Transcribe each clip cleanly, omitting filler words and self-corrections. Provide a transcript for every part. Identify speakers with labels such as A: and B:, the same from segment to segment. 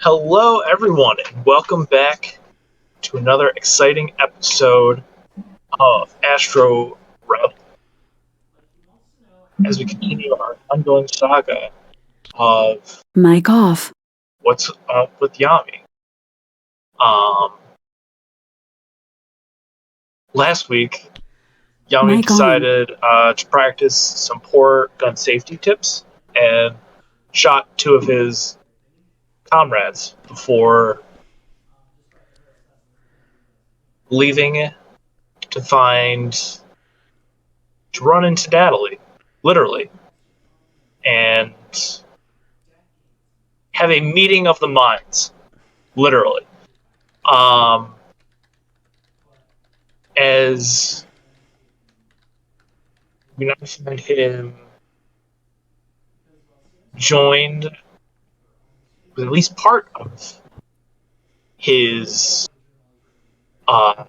A: Hello, everyone, and welcome back to another exciting episode of Astro Rebel as we continue our ongoing saga of
B: Mic off.
A: what's up with Yami. Um, Last week, Yami
B: Mic on.
A: decided to practice some poor gun safety tips and shot two of his comrades before leaving to run into Natalie, literally, and have a meeting of the minds, literally. Um, as we now find him joined with at least part of his uh,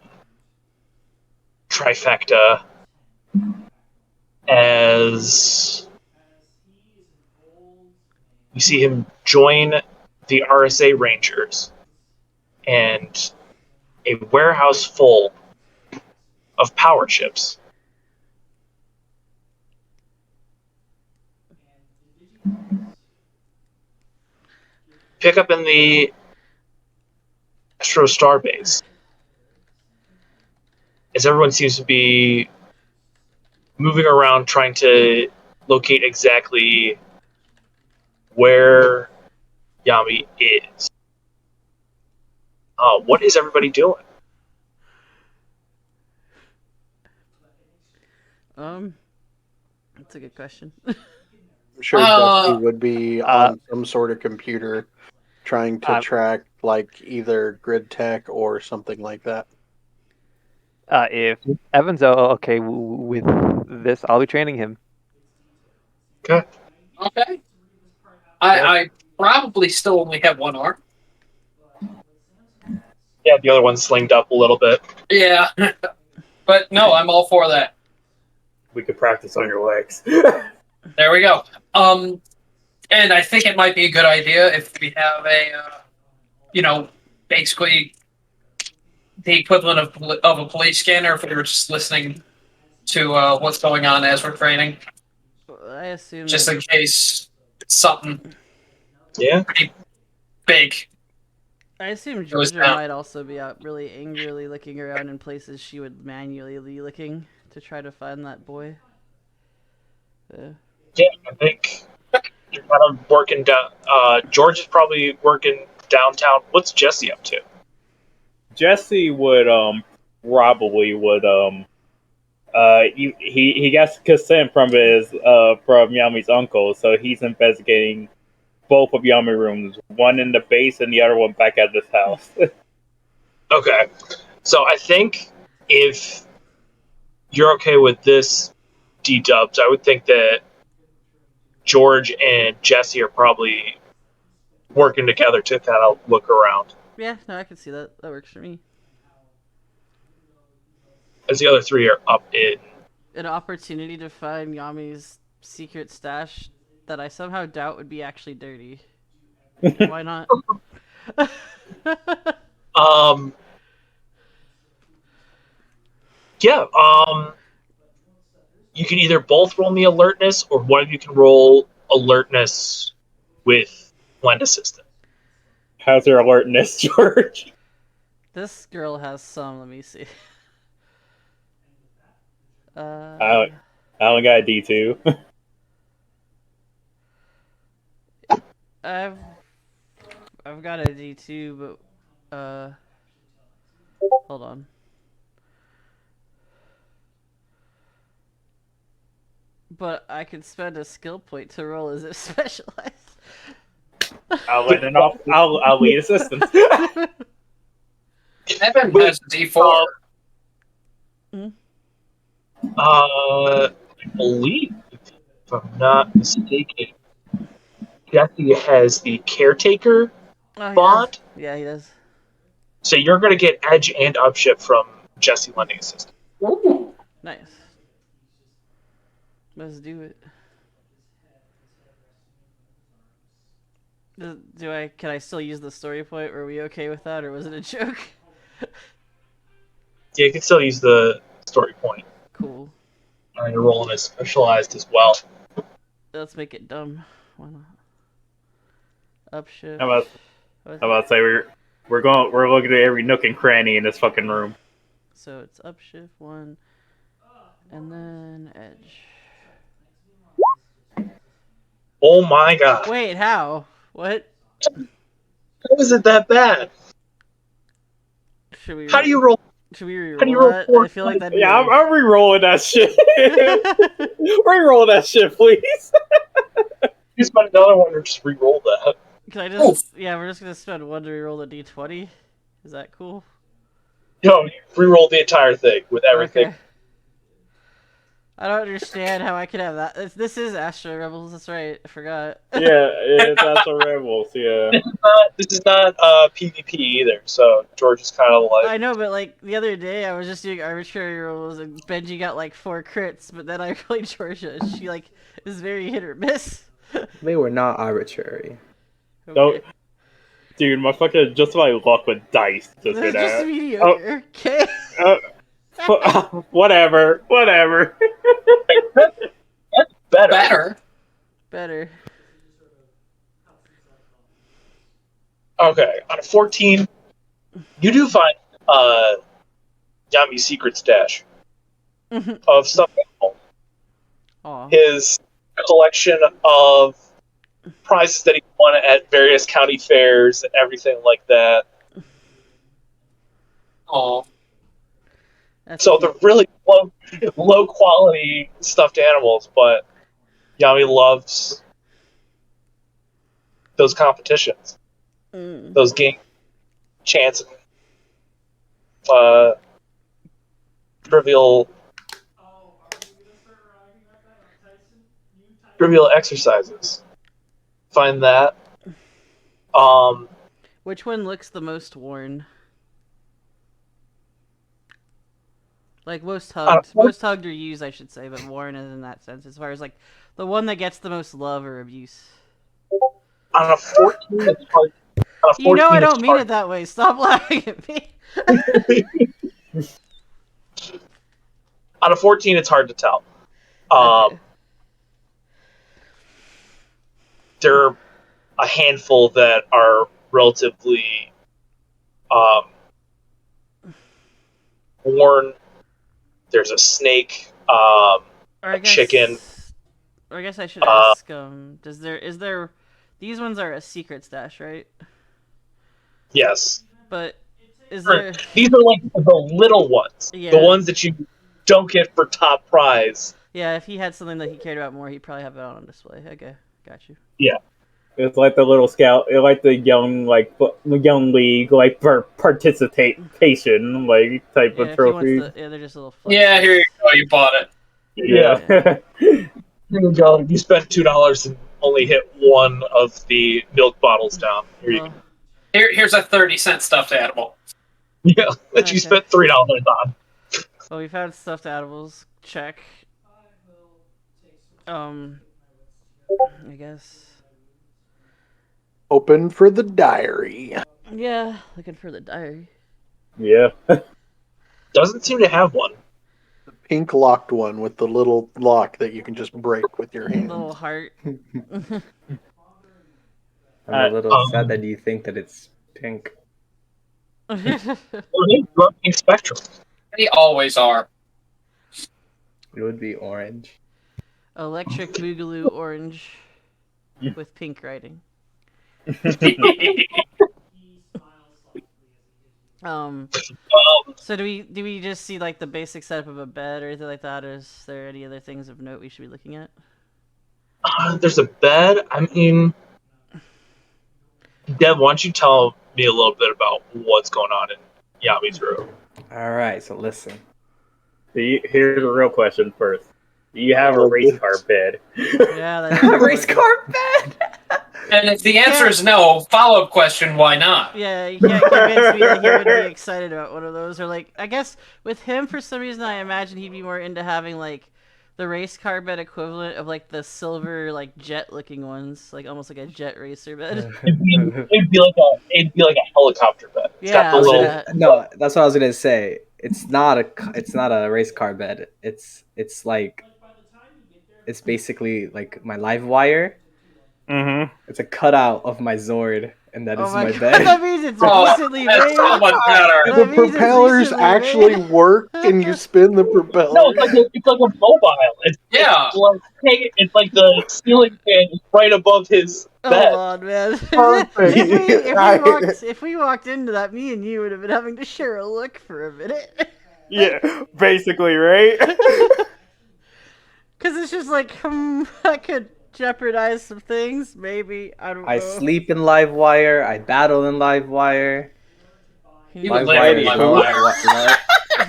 A: trifecta, as we see him join the RSA Rangers and a warehouse full of power chips. Pick up in the Astro Starbase, as everyone seems to be moving around trying to locate exactly where Yami is. What is everybody doing?
C: That's a good question.
D: I'm sure Jesse would be on some sort of computer trying to track like either grid tech or something like that.
E: If Evan's okay with this, I'll be training him.
A: Okay.
F: Okay. I probably still only have one arm.
A: Yeah, the other one's slinged up a little bit.
F: Yeah. But no, I'm all for that.
G: We could practice on your legs.
F: There we go. And I think it might be a good idea if we have basically the equivalent of a police scanner if we were just listening to what's going on as we're training.
C: I assume
F: just in case it's something pretty big.
C: I assume Georgia might also be out really angrily looking around in places she would manually be looking to try to find that boy.
A: Yeah, I think you're kind of working down. George is probably working downtown. What's Jesse up to?
G: Jesse would probably would he got consent from his from Yami's uncle, so he's investigating both of Yami rooms, one in the base and the other one back at this house.
A: Okay, so I think if you're okay with this, D-dubs, I would think that George and Jesse are probably working together to kind of look around.
C: Yeah, no, I can see that. That works for me.
A: As the other three are up in
C: an opportunity to find Yami's secret stash that I somehow doubt would be actually dirty. Why not?
A: Yeah, you can either both roll me alertness, or one of you can roll alertness with blend assistant.
G: How's your alertness, George?
C: This girl has some. Let me see.
G: I only got a D2.
C: I've got a D2, but hold on. But I could spend a skill point to roll as if specialized.
G: I'll lead assistance.
F: Evan has a D4.
A: I believe, if I'm not mistaken, Jesse has the caretaker bond.
C: Yeah, he does.
A: So you're going to get edge and upshift from Jesse lending assistance.
F: Ooh.
C: Nice. Let's do it. Can I still use the story point? Were we okay with that, or was it a joke?
A: Yeah, you can still use the story point.
C: Cool.
A: You're rolling as specialized as well.
C: Let's make it dumb. Why not? Upshift.
G: I'm about to say we're looking at every nook and cranny in this fucking room.
C: So it's upshift 1, and then edge.
A: Oh my god.
C: Wait, how? What?
A: How is it that bad?
C: Should we?
A: How do you roll?
C: Should we re-roll
A: How do you roll
C: that?
A: 4
C: I feel like that'd be.
G: Yeah, I'm re-rolling that shit. Re-roll that shit, please.
A: You spend another one or just re-roll that.
C: Can I just? Yeah, we're just gonna spend 1 to re-roll the d20. Is that cool?
A: No, you re-roll the entire thing with everything.
C: Okay. I don't understand how I could have that. This is Astro Rebels. That's right. I forgot.
G: Yeah, that's a Rebels. Yeah.
A: This is not PvP either. So George is kind of like.
C: I know, but like the other day, I was just doing arbitrary rolls, and Benji got like 4 crits. But then I played Georgia, and she like is very hit or miss.
B: They were not arbitrary.
C: Okay.
G: Don't, dude, my fucking just my luck with dice.
C: This
G: Just
C: is just
G: that.
C: mediocre. Okay.
G: Whatever.
A: Better.
C: Better.
A: Okay, on a 14, you do find Yami's secret stash of stuff.
C: Aw.
A: His collection of prizes that he won at various county fairs and everything like that.
F: Oh,
C: That's
A: So
C: cute.
A: they're really low quality stuffed animals, but Yami loves those competitions, those game chance, trivial exercises. Find that.
C: Which one looks the most worn? Like most hugged or used, I should say, but worn is in that sense. As far as like the one that gets the most love or abuse.
A: On a 14, it's hard. On a 14,
C: You know I
A: it's
C: don't mean
A: hard.
C: it that way. Stop laughing at me.
A: On a 14, it's hard to tell.
C: Okay.
A: There are a handful that are relatively worn. There's a snake,
C: Or I
A: a
C: guess,
A: chicken.
C: Or I guess I should ask. Is there? These ones are a secret stash, right?
A: Yes.
C: But is there?
A: These are like the little ones.
C: Yeah.
A: The ones that you don't get for top prize.
C: Yeah, if he had something that he cared about more, he'd probably have it on display. Okay, got you.
A: Yeah.
G: It's like the little scout. It's like the young league for participation type
C: Yeah,
G: of
C: if he
G: trophy.
C: wants the, yeah, they're just a little. Fluff.
F: yeah, here you go. You bought it.
A: Yeah. Here you go. You spent $2 and only hit one of the milk bottles down. Here you go.
C: Well,
F: Here's a 30-cent stuffed animal.
A: Yeah, that you
C: Okay.
A: spent $3 on.
C: well, we found stuffed animals. Check. I guess.
D: Open for the diary.
C: Yeah, looking for the diary.
G: Yeah.
A: Doesn't seem to have one.
D: The pink locked one with the little lock that you can just break with your hand.
C: Little heart.
B: I'm a little sad that you think that it's pink.
A: Pink spectrum.
F: They always are.
B: It would be orange.
C: Electric Boogaloo orange with pink writing. So do we just see like the basic setup of a bed or anything like that, or is there any other things of note we should be looking at?
A: There's a bed. I mean, Deb, why don't you tell me a little bit about what's going on in Yami's room?
B: Alright, so listen.
G: Here's a real question first. Do you have a race car bed?
C: Yeah, that's
B: A race car bed!
F: And if the answer is no, follow-up question, why not?
C: Yeah, you can't convince me that he would be excited about one of those. Or like, I guess with him, for some reason, I imagine he'd be more into having like the race car bed equivalent of like the silver like jet looking ones, like almost like a jet racer bed.
A: It'd be like a helicopter bed. It's got the little.
B: No, that's what I was gonna say. It's not a race car bed. It's basically like my live wire.
E: Mm-hmm.
B: It's a cutout of my Zord, and that is my
C: God,
B: bed.
C: that means it's decently made.
F: So much better.
D: The propellers actually work, and you spin the propeller.
A: No, it's like a mobile. It's like the ceiling fan is right above his bed.
C: Hold on, man.
D: Perfect.
C: If we walked into that, me and you would have been having to share a look for a minute.
E: Yeah, basically, right?
C: Because it's just like, I could jeopardize some things, maybe. I don't know.
B: I sleep in live wire. I battle in live wire.
F: You would live in live wire.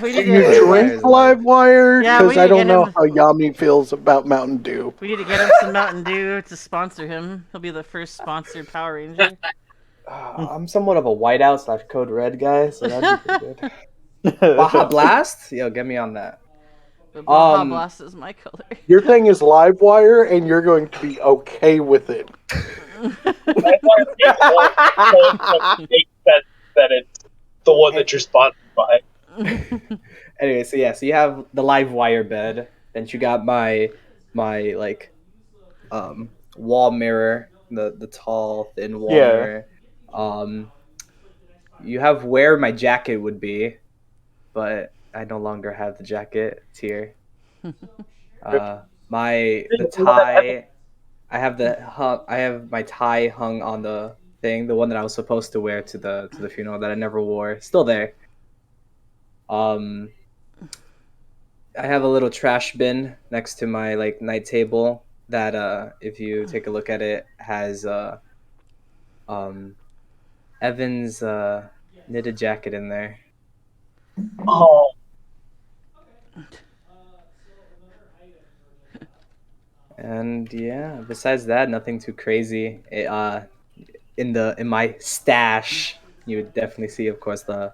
D: You drink live wire?
C: Yeah,
D: Because
C: we
D: I
C: need to
D: don't
C: get
D: know
C: him-
D: how Yami feels about Mountain Dew.
C: We need to get him some Mountain Dew to sponsor him. He'll be the first sponsored Power Ranger.
B: I'm somewhat of a whiteout / code red guy, so that'd be pretty good. Baja Blast? Yo, get me on that.
C: But Baja Blast is my color.
D: Your thing is live wire, and you're going to be okay with it.
A: That's why it makes sense that it's the one that you're sponsored by.
B: Anyway, so you have the live wire bed, then you got my like wall mirror, the tall thin wall mirror. You have where my jacket would be, but I no longer have the jacket. It's here. The tie. I have my tie hung on the thing, the one that I was supposed to wear to the funeral that I never wore. Still there. I have a little trash bin next to my like night table that if you take a look at it has Evan's knitted jacket in there.
A: Oh,
B: And yeah, besides that, nothing too crazy. In my stash, you would definitely see, of course, the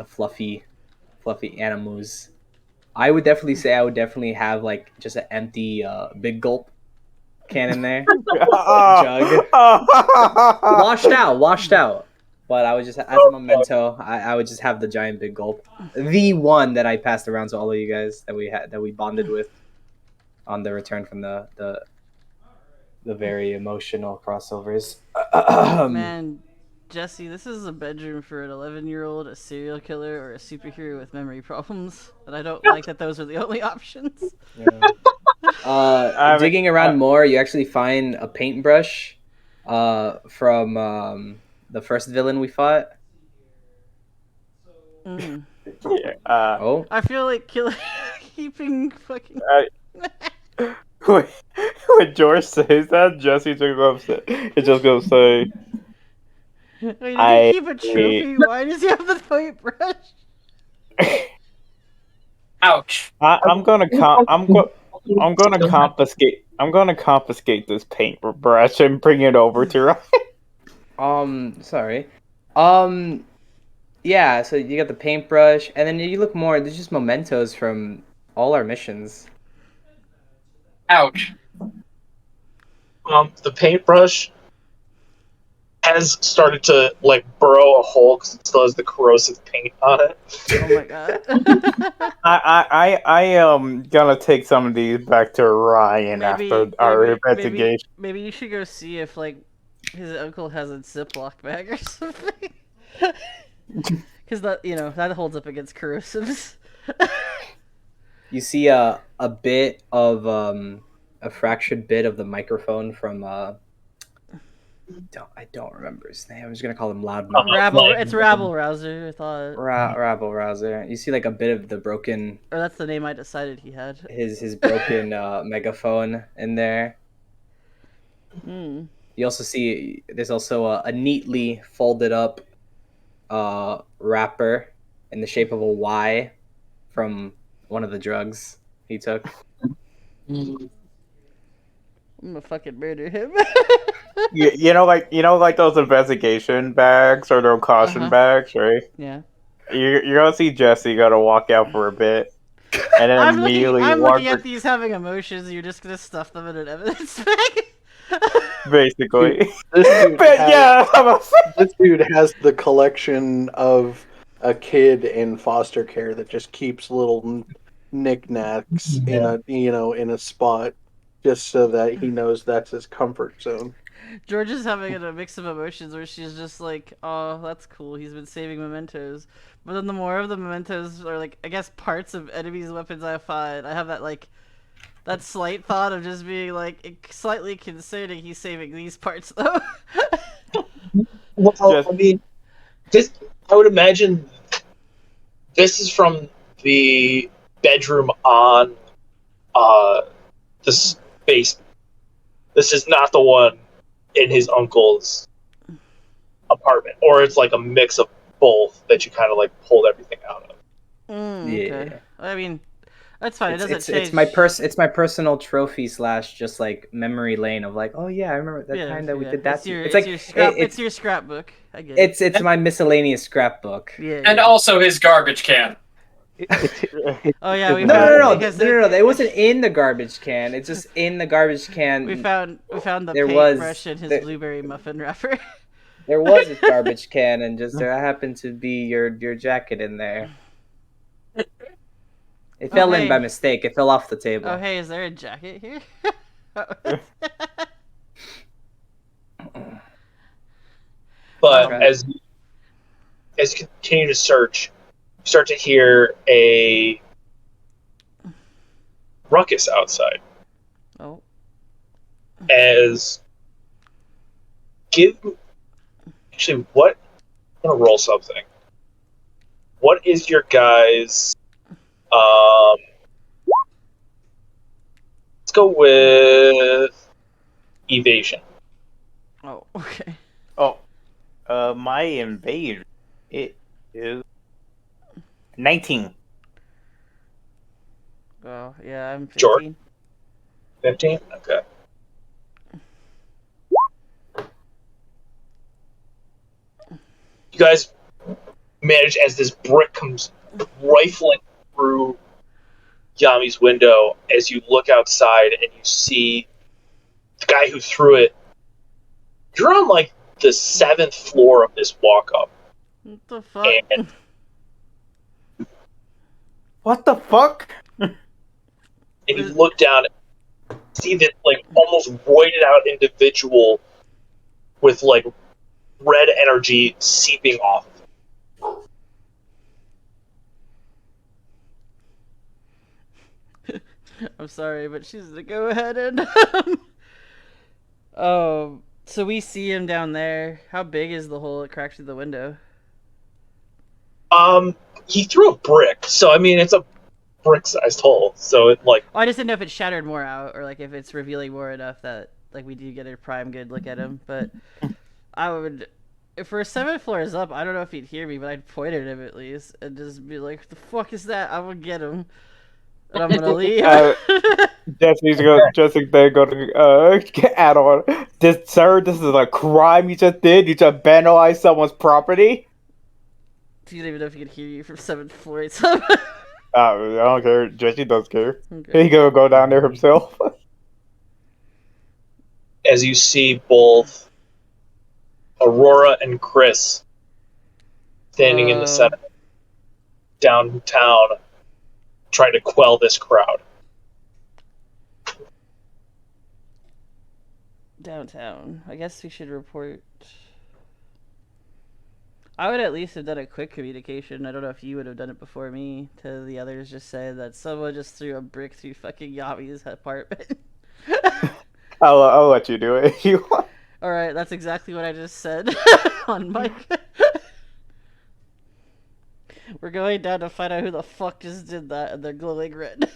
B: fluffy animals. I would definitely have like just an empty big gulp can in there, jug, washed out. But I would just, as a memento, I would just have the giant big gulp, the one that I passed around to all of you guys that we bonded with on the return from the very emotional crossovers.
C: Man, Jesse, this is a bedroom for an 11-year-old, a serial killer, or a superhero with memory problems. And I don't like that those are the only options.
B: Yeah. Digging around more, you actually find a paintbrush from the first villain we fought.
C: I feel like keeping fucking...
E: When George says that, Jesse just goes to say,
C: I keep a trophy. Why does he have the paintbrush?
F: Ouch.
E: I'm gonna confiscate this paintbrush and bring it over to Ryan.
B: Sorry. Yeah, so you got the paintbrush, and then you look more, there's just mementos from all our missions.
F: Ouch.
A: The paintbrush has started to like burrow a hole because it still has the corrosive paint on it.
C: Oh my god.
E: I am gonna take some of these back to Ryan after our investigation.
C: Maybe you should go see if like his uncle has a Ziploc bag or something. Because that holds up against corrosives.
B: You see a bit of a fractured bit of the microphone from I don't remember his name. I'm just gonna call him Loudmouth.
C: It's Rabble Rouser. I thought.
B: Rabble Rouser. You see like a bit of the broken.
C: Or that's the name I decided he had.
B: His broken megaphone in there.
C: Mm.
B: You also see there's also a neatly folded up wrapper in the shape of a Y from one of the drugs he took.
C: I'm gonna fucking murder him.
E: you know, like those investigation bags or those caution bags, right?
C: Yeah.
E: You're gonna see Jesse gotta walk out for a bit. and then
C: I'm
E: immediately
C: looking at these having emotions. You're just gonna stuff them in an evidence bag.
E: basically.
D: This
E: Yeah,
D: this dude has the collection of a kid in foster care that just keeps little knickknacks in a spot just so that he knows that's his comfort zone.
C: George is having a mix of emotions where she's just like, "Oh, that's cool. He's been saving mementos." But then the more of the mementos are like, I guess, parts of enemies' weapons I find, I have that slight thought of just being like slightly concerning. He's saving these parts though.
A: Well, I mean, this. I would imagine this is from the bedroom on the space. This is not the one in his uncle's apartment, or it's like a mix of both that you kind of like pulled everything out of.
C: Okay.
B: Yeah.
C: I mean, that's fine. It doesn't change.
B: It's my personal trophy / just like memory lane of like, oh yeah, I remember that time that we did that.
C: It's your scrapbook. I get it.
B: It's my miscellaneous scrapbook.
C: Yeah.
F: And also his garbage can.
C: Oh yeah,
B: No. It wasn't in the garbage can. It's just in the garbage can.
C: We found the
B: There
C: paintbrush in his blueberry muffin wrapper.
B: There was a garbage can, and just there happened to be your jacket in there. It fell in by mistake. It fell off the table.
C: Oh hey, is there a jacket here?
A: But as you continue to search, you start to hear a ruckus outside.
C: Oh.
A: What? I'm gonna roll something. What is your guys? Let's go with evasion.
C: Oh, okay.
E: Oh, my invasion. It is 19.
C: Oh yeah, I'm 15.
A: George? 15? Okay. You guys manage as this brick comes rifling through Yami's window as you look outside and you see the guy who threw it. You're on like the 7th floor of this walk up.
C: What the fuck?
A: And
E: What the fuck?
A: you look down and see this like almost roided out individual with like red energy seeping off.
C: I'm sorry, but she's gonna go ahead and so we see him down there. How big is the hole that cracked through the window?
A: He threw a brick, so I mean it's a brick-sized hole. So it like.
C: Oh, I just didn't know if it shattered more out, or like if it's revealing more enough that like we do get a prime good look at him. But I would, if we're 7 floors up, I don't know if he'd hear me, but I'd point at him at least and just be like, "The fuck is that?" I'm gonna get him, and I'm gonna leave.
E: Jesse's going to add on. Sir, this is a crime you just did. You just vandalized someone's property.
C: You don't even know if he can hear you from 7th floor. So.
E: I don't care. Jesse does care.
C: Okay.
E: He gonna go down there himself.
A: As you see both Aurora and Chris standing in the center downtown trying to quell this crowd.
C: Downtown. I guess we should report. I would at least have done a quick communication. I don't know if you would have done it before me. To the others, just say that someone just threw a brick through fucking Yami's apartment.
E: I'll let you do it if you want.
C: All right, that's exactly what I just said on mic. We're going down to find out who the fuck just did that, and they're glowing red.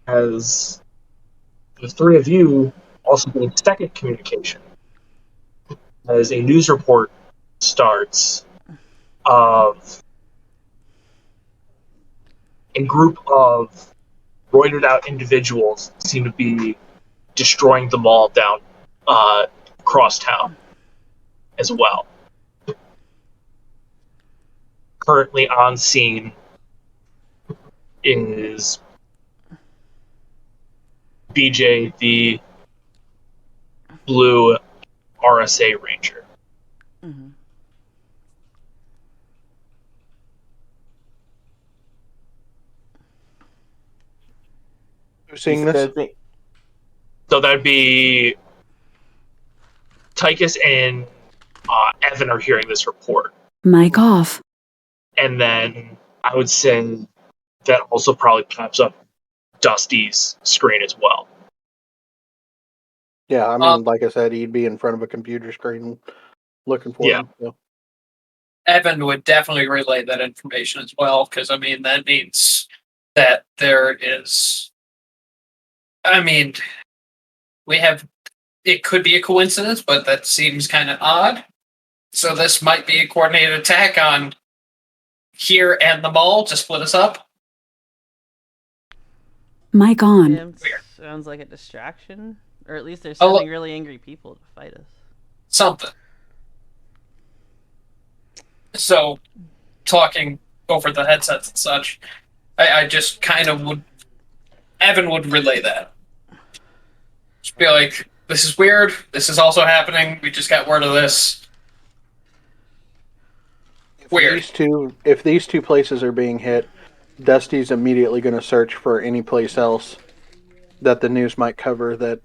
A: As the three of you also need second communication. As a news report starts of a group of roided out individuals seem to be destroying the mall down across town as well. currently on scene is BJ, the blue RSA Ranger.
C: Mm-hmm.
D: Who's seeing this?
A: So that'd be Tychus and Evan are hearing this report.
H: Mic off.
A: And then I would say that also probably pops up Dusty's screen as well.
D: Yeah, I mean, like I said, he'd be in front of a computer screen looking for him. So.
F: Evan would definitely relay that information as well, because, I mean, that means that there is... I mean, we have... It could be a coincidence, but that seems kind of odd. So this might be a coordinated attack on here and the mall to split us up.
H: Mic on.
C: Yeah, sounds like a distraction. Or at least they're sending really angry people to fight us.
F: Something. So, talking over the headsets and such, I just kind of would... Evan would relay that. Just be like, this is weird, this is also happening, we just got word of this. Weird.
D: If these two places are being hit, Dusty's immediately going to search for any place else that the news might cover that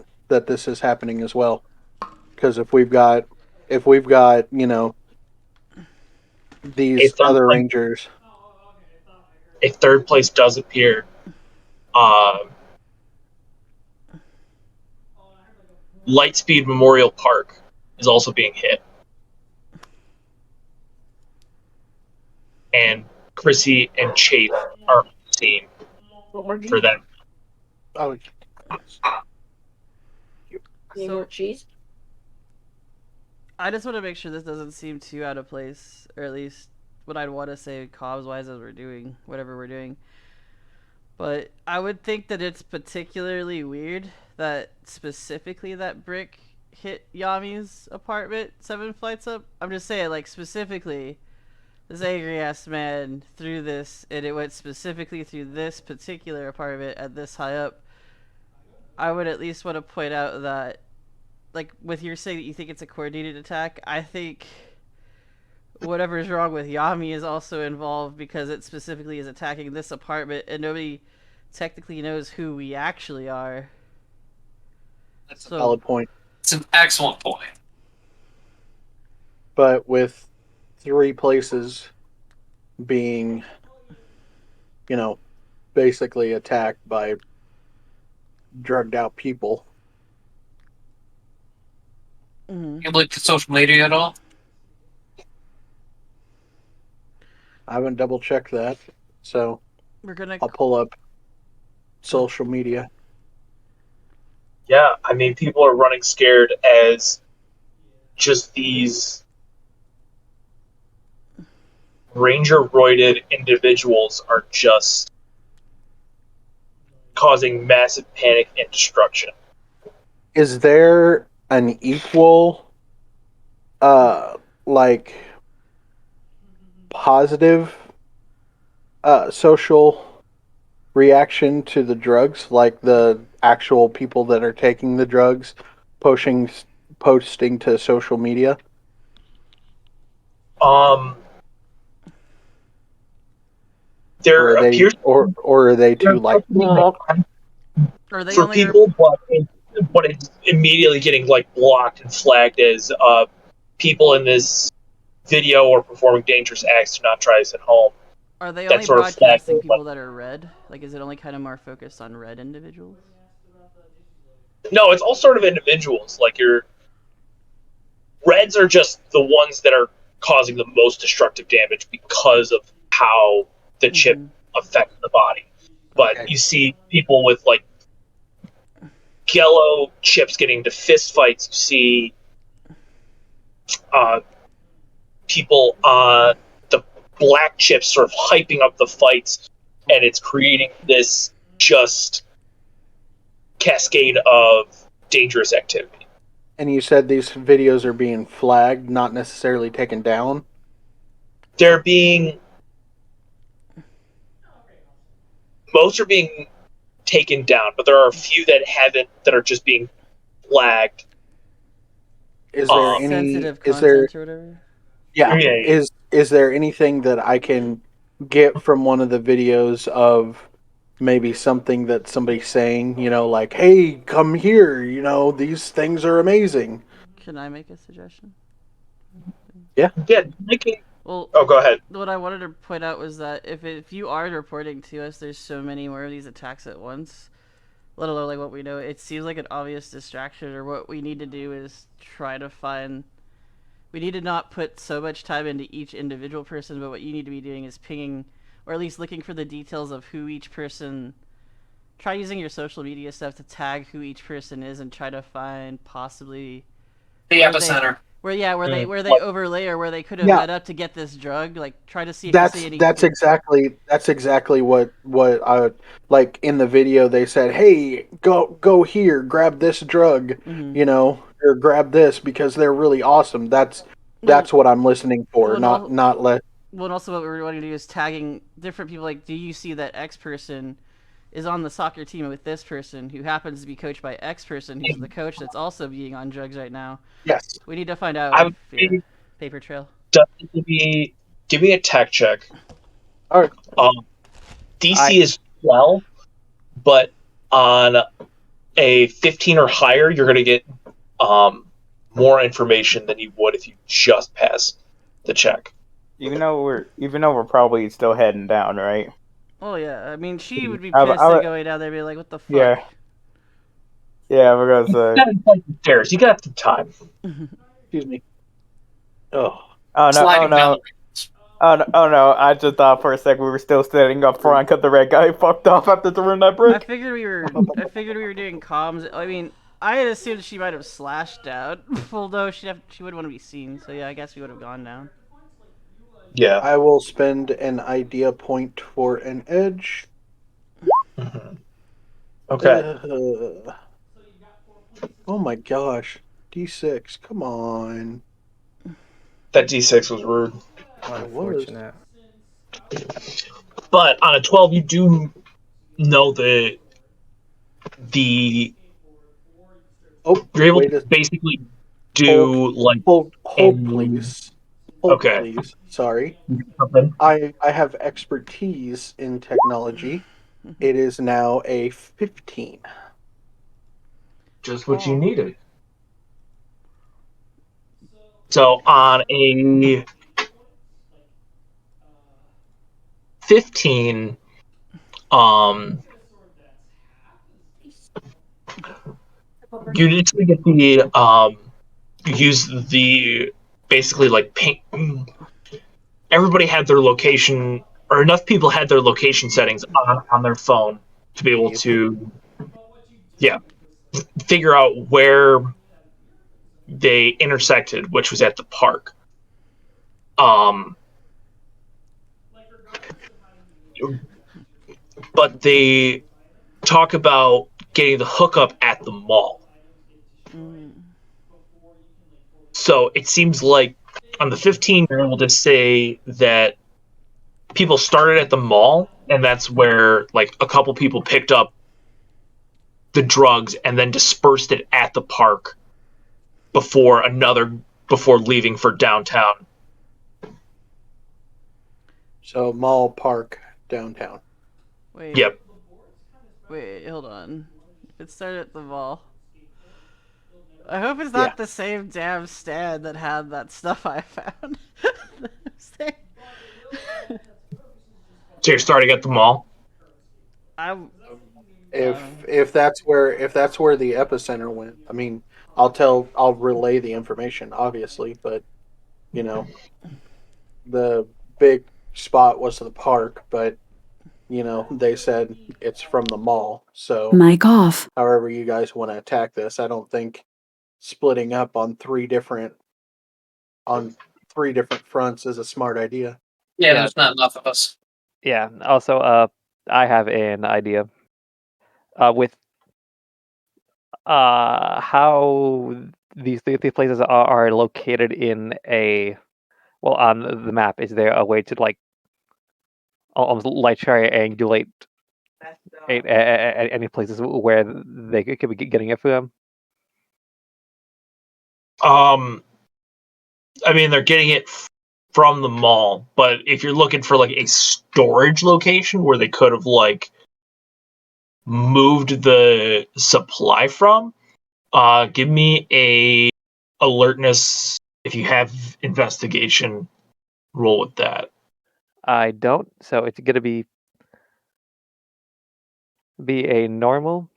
D: this is happening as well. Because if we've got these other Rangers,
A: if third place does appear, Lightspeed Memorial Park is also being hit. And Chrissy and Chase are on the team for them.
D: Oh,
I: Need more cheese?
C: I just want to make sure this doesn't seem too out of place, or at least what I'd want to say comms-wise as we're doing whatever we're doing. But I would think that it's particularly weird that specifically that brick hit Yami's apartment 7 flights up. I'm just saying, like, specifically, this angry-ass man threw this, and it went specifically through this particular apartment at this high up. I would at least want to point out that, like, with your saying that you think it's a coordinated attack, I think whatever's wrong with Yami is also involved because it specifically is attacking this apartment, and nobody technically knows who we actually are.
D: That's a valid point.
F: It's an excellent point.
D: But with 3 places being, basically attacked by drugged out people.
C: Mm-hmm.
F: You looked at social media at all?
D: I haven't double checked that, so I'll pull up social media.
A: Yeah, I mean, people are running scared as just these Ranger-roided individuals are just causing massive panic and destruction.
D: Is there an equal, positive social reaction to the drugs, like the actual people that are taking the drugs posting to social media?
A: There appears,
D: or are they too like
A: for people, but it's immediately getting like blocked and flagged as people in this video or performing dangerous acts do not try this at home.
C: Are they only broadcasting people that are red? Like, is it only kind of more focused on red individuals?
A: No, it's all sort of individuals. Like, your reds are just the ones that are causing the most destructive damage because of how the chip affects the body. But you see people with, like, yellow chips getting into fist fights. You see people on the black chips sort of hyping up the fights, and it's creating this just cascade of dangerous activity.
D: And you said these videos are being flagged, not necessarily taken down?
A: They're being most are being taken down, but there are a few that haven't, that are just being flagged.
D: Is there any?
C: Sensitive
D: Is there?
C: content or whatever.
D: Yeah.
A: Yeah.
D: Is there anything that I can get from one of the videos of maybe something that somebody's saying? You know, like, "Hey, come here. You know, these things are amazing."
C: Can I make a suggestion?
A: Yeah, making.
C: Well,
A: Oh, go ahead.
C: what I wanted to point out was that if you are reporting to us, there's so many more of these attacks at once, let alone like what we know. It seems like an obvious distraction, or what we need to do is try to find. We need to not put so much time into each individual person, but what you need to be doing is pinging, or at least looking for the details of who each person. Try using your social media stuff to tag who each person is, and try to find possibly
F: The
C: where
F: epicenter.
C: where they overlay, or where they could have
D: Yeah.
C: met up to get this drug. Like, try to see if you see any.
D: That's exactly what I like in the video. They said, "Hey, go here, grab this drug, you know, or grab this because they're really awesome." That's what I'm listening for, not let.
C: Well, and also what we're wanting to do is tagging different people. Like, do you see that X person is on the soccer team with this person who happens to be coached by X person, who's the coach that's also being on drugs right now?
D: Yes.
C: We need to find out.
A: I would say
C: paper trail.
A: Give me a tech check.
D: All right.
A: DC is 12, but on a 15 or higher, you're going to get more information than you would if you just pass the check.
E: Even though we're probably still heading down, right?
C: Oh yeah, I mean, she would be pissed at going down there, and be like, "What the fuck?"
E: Yeah. Yeah, we're gonna say.
A: Stairs. You got some time.
D: Excuse me. Oh.
E: Oh no!
F: Sliding down the
E: Oh no! I just thought for a second we were still sitting up front because the red guy fucked off after throwing that brick.
C: I figured we were doing comms. I mean, I had assumed she might have slashed down, although she would want to be seen. So yeah, I guess we would have gone down.
A: Yeah.
D: I will spend an idea point for an edge.
A: Okay.
D: Oh my gosh. D6, come on.
A: That D6 was rude.
B: Unfortunate.
A: But on a 12, you do know the you're able to basically do
D: hold please. Hold please. Sorry. I have expertise in technology. It is now a 15.
A: Just what you needed. So on a 15, you initially get the use the basically like ping. Everybody had their location, or enough people had their location settings on their phone to be able to, figure out where they intersected, which was at the park. But they talk about getting the hookup at the mall. So it seems like on the 15, you're able to say that people started at the mall, and that's where like a couple people picked up the drugs and then dispersed it at the park before leaving for downtown.
D: So mall, park, downtown.
C: Wait.
A: Yep.
C: Wait, hold on. It started at the mall. I hope it's not the same damn stand that had that stuff I found.
A: So you're starting at the mall?
D: If that's where the epicenter went, I mean, I'll relay the information, obviously, but you know, the big spot was the park, but you know, they said it's from the mall. So
H: Mic off.
D: However you guys want to attack this, I don't think splitting up on three different fronts is a smart idea.
F: Yeah, there's not enough of us.
J: Yeah. Also, I have an idea. With how these places are located in on the map, is there a way to like almost like triangulate Any places where they could be getting it from?
A: I mean, they're getting it from the mall, but if you're looking for like a storage location where they could have like moved the supply from, give me a alertness. If you have investigation, roll with that.
J: I don't, so it's gonna be a normal.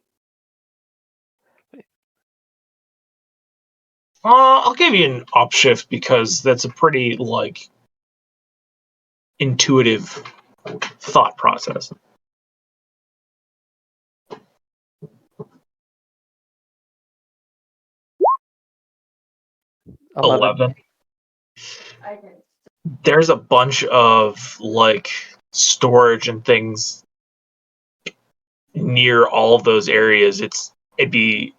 A: I'll give you an upshift because that's a pretty like intuitive thought process. 11. There's a bunch of like storage and things near all of those areas. It'd be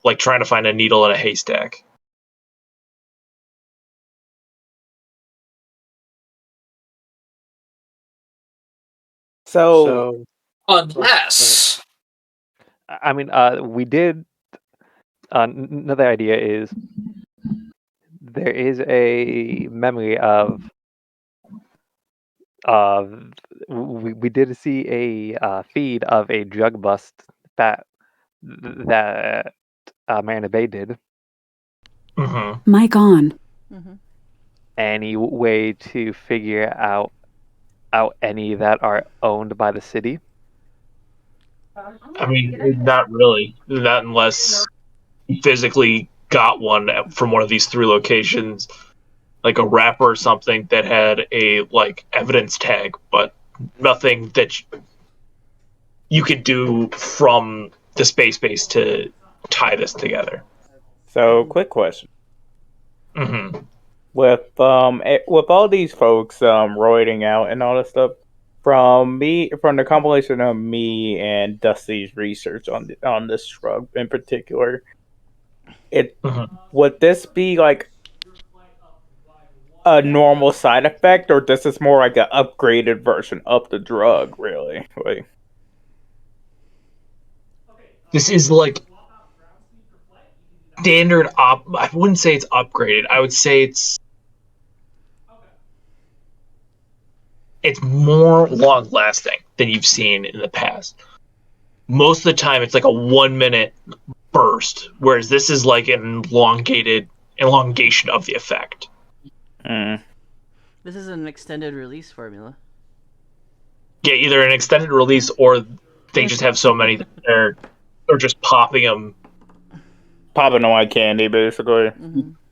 A: like trying to find a needle in a haystack.
E: So
F: Unless
J: I mean, we did. Another idea is there is a memory of we did see a feed of a drug bust that Marina Bay did.
A: Mm-hmm.
H: Mic on.
J: Any way to figure out any that are owned by the city?
A: I mean, not really. Not unless you physically got one from one of these 3 locations, like a wrapper or something that had a like evidence tag, but nothing that you could do from the space base to tie this together.
E: So, quick question:
A: Mm-hmm.
E: with with all these folks roiding out and all this stuff, from the compilation of me and Dusty's research on this drug in particular,
A: Mm-hmm.
E: would this be like a normal side effect, or this is more like an upgraded version of the drug? Really, like.
A: This is like standard I wouldn't say it's upgraded. I would say it's more long lasting than you've seen in the past. Most of the time it's like a 1 minute burst, whereas this is like an elongation of the effect.
C: This is an extended release formula.
A: Yeah, either an extended release or they just have so many that they're just popping them.
E: Popping on my candy, basically.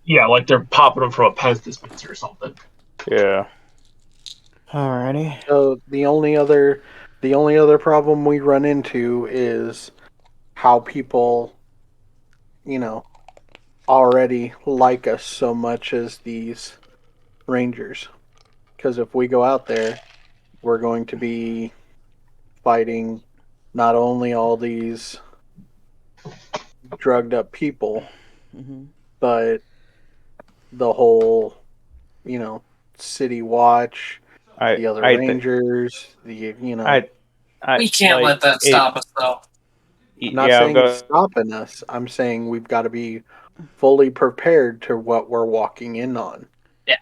A: Yeah, like they're popping them from a Pez dispenser or something.
E: Yeah. Alrighty.
D: So the only other problem we run into is how people, already like us so much as these rangers. Because if we go out there, we're going to be fighting not only all these drugged up people, but the whole, city watch, the other rangers,
F: we can't let that stop us, though.
D: I'm not saying it's stopping us. I'm saying we've got to be fully prepared to what we're walking in on.
F: Yeah.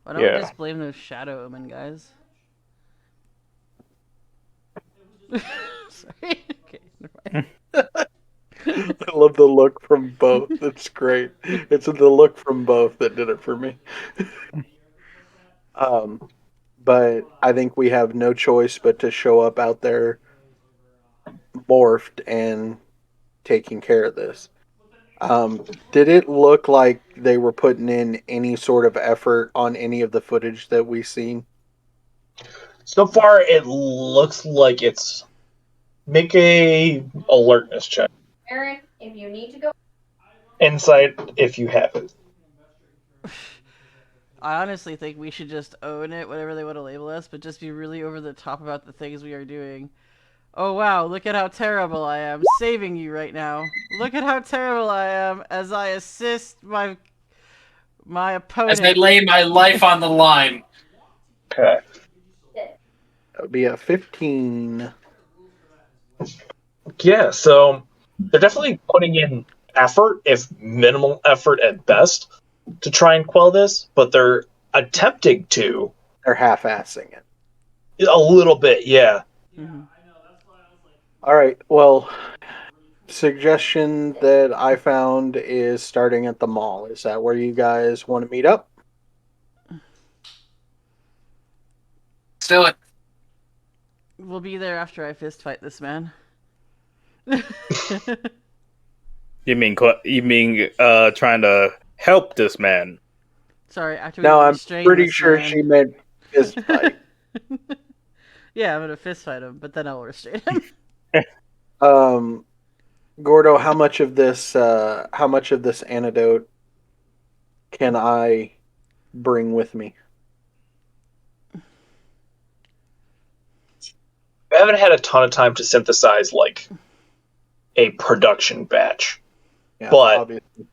C: Why don't we just blame those Shadow Omen guys? Sorry. Okay, never mind.
D: I love the look from both. It's great. It's the look from both that did it for me. But I think we have no choice but to show up out there morphed and taking care of this. Did it look like they were putting in any sort of effort on any of the footage that we've seen?
A: So far, it looks like it's make a alertness check.
I: Eric, if you need to go.
A: Insight, if you have it.
C: I honestly think we should just own it, whatever they want to label us, but just be really over the top about the things we are doing. Oh wow, look at how terrible I am, saving you right now. Look at how terrible I am as I assist my opponent.
F: As I lay my life on the line.
A: Okay.
D: That would be a 15.
A: Yeah, so they're definitely putting in effort, if minimal effort at best, to try and quell this, but they're attempting to
D: They're half-assing it.
A: a little bit, yeah.
C: Mm-hmm.
D: All right. Well, suggestion that I found is starting at the mall. Is that where you guys want to meet up?
F: Let's do it.
C: We'll be there after I fist fight this man.
G: You mean trying to help this man?
C: Sorry, after we
D: No, I'm
C: restrain
D: pretty
C: this
D: sure
C: man.
D: she meant fist fight.
C: Yeah, I'm gonna fist fight him, but then I'll restrain him.
D: Gordo, how much of this antidote can I bring with me?
A: I haven't had a ton of time to synthesize like a production batch.
D: Yeah,
A: But
D: obviously.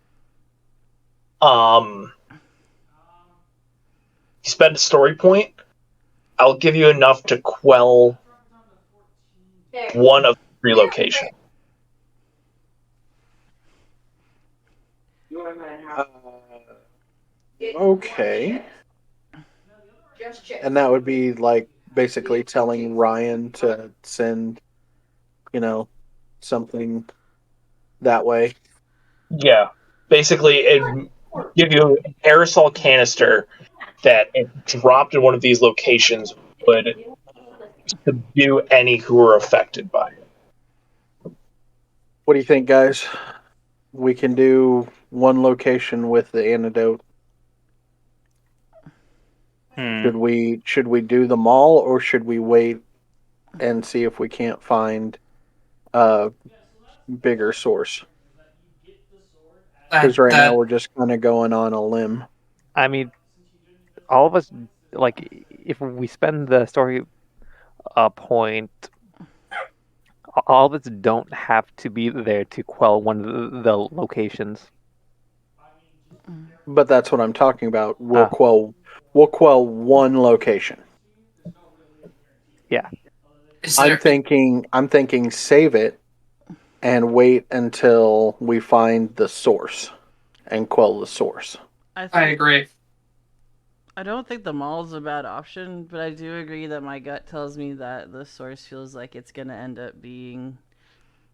A: you spend a story point, I'll give you enough to quell one of 3 locations.
D: Okay. And that would be like basically telling Ryan to send, something that way.
A: Yeah. Basically, it give you an aerosol canister that, if dropped in one of these locations, would subdue any who were affected by it.
D: What do you think, guys? We can do one location with the antidote. Should we do the mall, or should we wait and see if we can't find a bigger source? Because right now we're just kind of going on a limb.
J: I mean, all of us, like, if we spend the story point, all of us don't have to be there to quell one of the locations.
D: But that's what I'm talking about. We'll quell one location.
J: Yeah.
D: I'm thinking save it and wait until we find the source and quell the source.
F: I agree.
C: I don't think the mall's a bad option, but I do agree that my gut tells me that the source feels like it's gonna end up being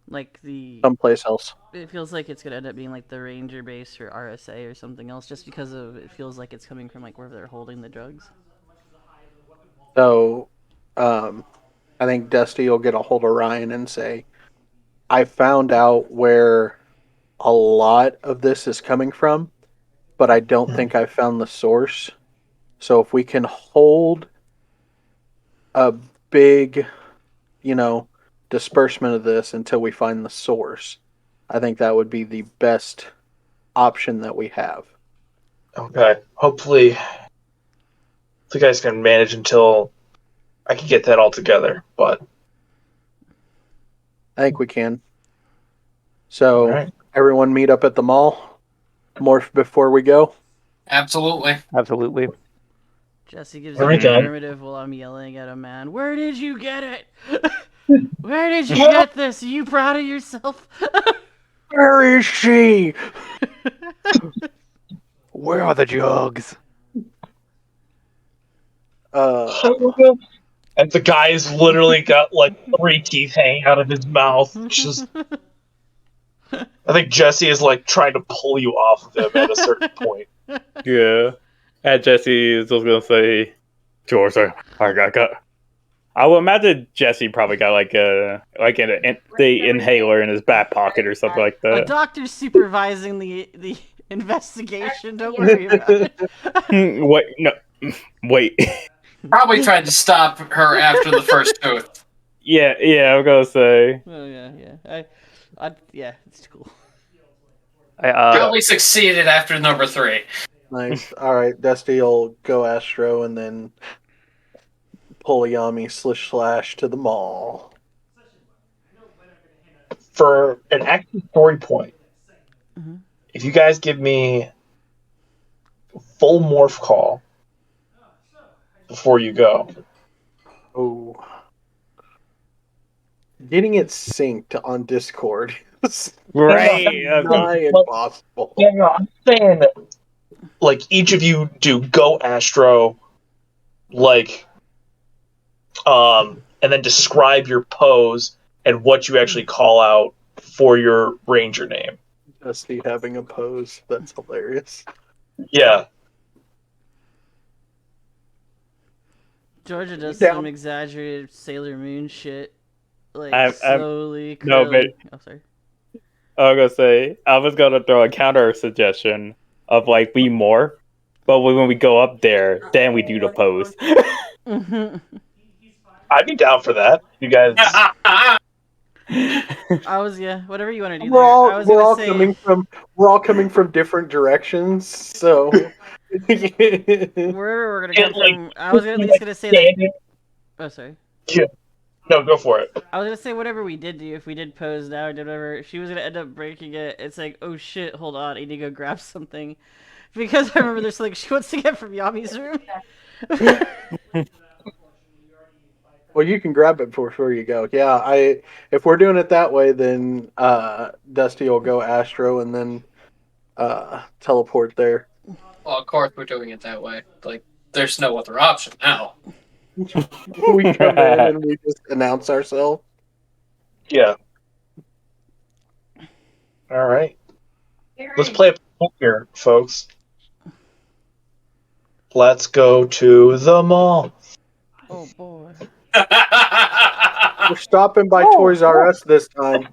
C: like
D: someplace else.
C: It feels like it's gonna end up being like the ranger base or RSA or something else, just because of it feels like it's coming from like where they're holding the drugs.
D: So, I think Dusty will get a hold of Ryan and say, I found out where a lot of this is coming from, but I don't think I found the source. So if we can hold a big, disbursement of this until we find the source, I think that would be the best option that we have.
A: Okay. Hopefully the guys can manage until I can get that all together, but
D: I think we can. So everyone meet up at the mall. Morph before we go.
F: Absolutely.
C: Jesse gives an affirmative while I'm yelling at a man. Where did you get it? Where did you get this? Are you proud of yourself?
D: Where is she?
J: Where are the jugs?
A: And the guy's literally got like 3 teeth hanging out of his mouth. Just, I think Jesse is like trying to pull you off of him at a certain point.
G: Yeah. And Jesse is just gonna say, George, I would imagine Jesse probably got the inhaler in his back pocket or something like that.
C: A doctor's supervising the investigation. Don't worry about it.
G: Wait.
F: Probably tried to stop her after the first tooth.
G: Yeah, I'm gonna say.
C: Oh yeah. Yeah, it's cool.
F: Probably succeeded after number 3.
D: Nice. All right, Dusty will go Astro and then pull Yami /slash to the mall.
A: For an active story point, if you guys give me full morph call before you go.
D: Oh. getting it synced on Discord is
G: Right.
D: nigh impossible.
A: Yeah, no, I'm saying that, like, each of you do go Astro, like, and then describe your pose and what you actually call out for your ranger name.
D: Dusty having a pose. That's hilarious.
A: Yeah.
C: Georgia does
D: Down.
C: some exaggerated Sailor Moon shit, like
G: I'm-
C: slowly
G: no,
C: curling.
G: but-
C: Oh, sorry.
G: I was gonna say I was gonna throw a counter suggestion of like we morph, but when we go up there, then we do the pose.
A: I'd be down for that. You guys.
C: Whatever you want to do
D: We're
C: there.
D: all
C: I was
D: we're
C: gonna
D: all
C: say
D: coming from different directions, so
C: wherever we're gonna come
A: like,
C: from. I was at least gonna say that.
A: standing-
C: Oh, sorry.
A: No, go for it.
C: I was gonna say whatever we did do, if we did pose now or did whatever, if she was gonna end up breaking it, it's like, oh shit, hold on, I need to go grab something. Because I remember there's something she wants to get from Yami's room.
D: well, you can grab it before you go. Yeah, if we're doing it that way, then Dusty will go Astro and then teleport there.
F: Well, of course we're doing it that way. Like, there's no other option now.
D: We come in and we just announce ourselves.
A: Yeah. All right. Let's play a game here, folks. Let's go to the mall.
C: Oh boy.
D: We're stopping by Toys R Us this time.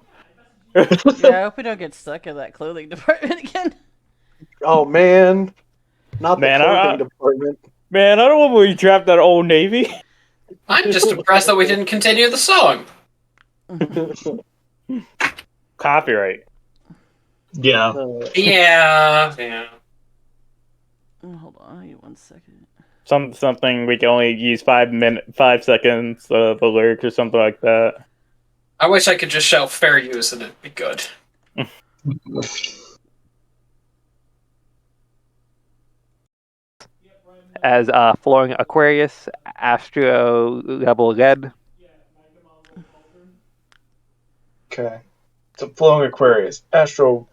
C: Yeah, I hope we don't get stuck in that clothing department again.
D: Oh man, not the
G: Man,
D: clothing department.
G: Man, I don't want to be trapped at Old Navy.
F: I'm just impressed that we didn't continue the song.
G: Copyright.
A: Yeah.
F: Yeah.
C: Hold on, I need 1 second.
G: Something we can only use 5 seconds of a lyric or something like that.
F: I wish I could just shout fair use and it'd be good.
J: As Flooring Aquarius, Astro Rebel Red.
A: Okay. So Flowing Aquarius, Astro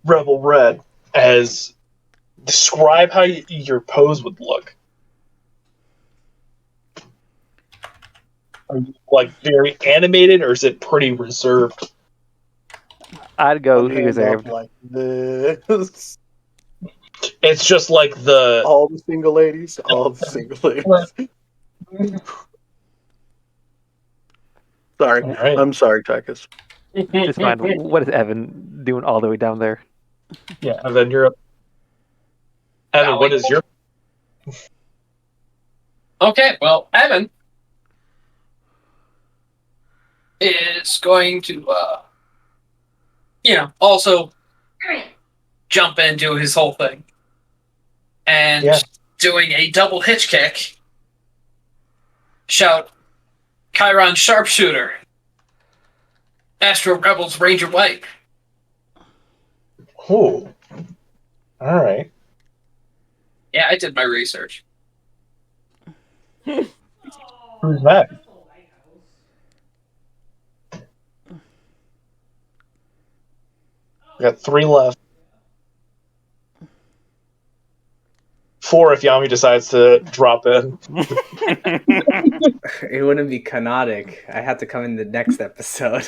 A: Rebel Red, as describe how your pose would look. Are you like very animated, or is it pretty reserved?
J: I'd go
D: Hand
J: reserved.
D: up like this.
A: It's just like the
D: All the single ladies. Sorry,
A: All right.
D: I'm sorry, Tychus.
J: Just mind, what is Evan doing all the way down there?
A: Yeah, and then you're up. Evan, what is your
F: Okay, well, Evan is going to, also jump in and do his whole thing. And doing a double hitch kick, shout, Chiron Sharpshooter, Astro Rebels Ranger White.
A: Oh. All right.
F: Yeah, I did my research.
A: Who's that? We got 3 left. 4 if Yami decides to drop in.
B: It wouldn't be canonic. I have to come in the next episode.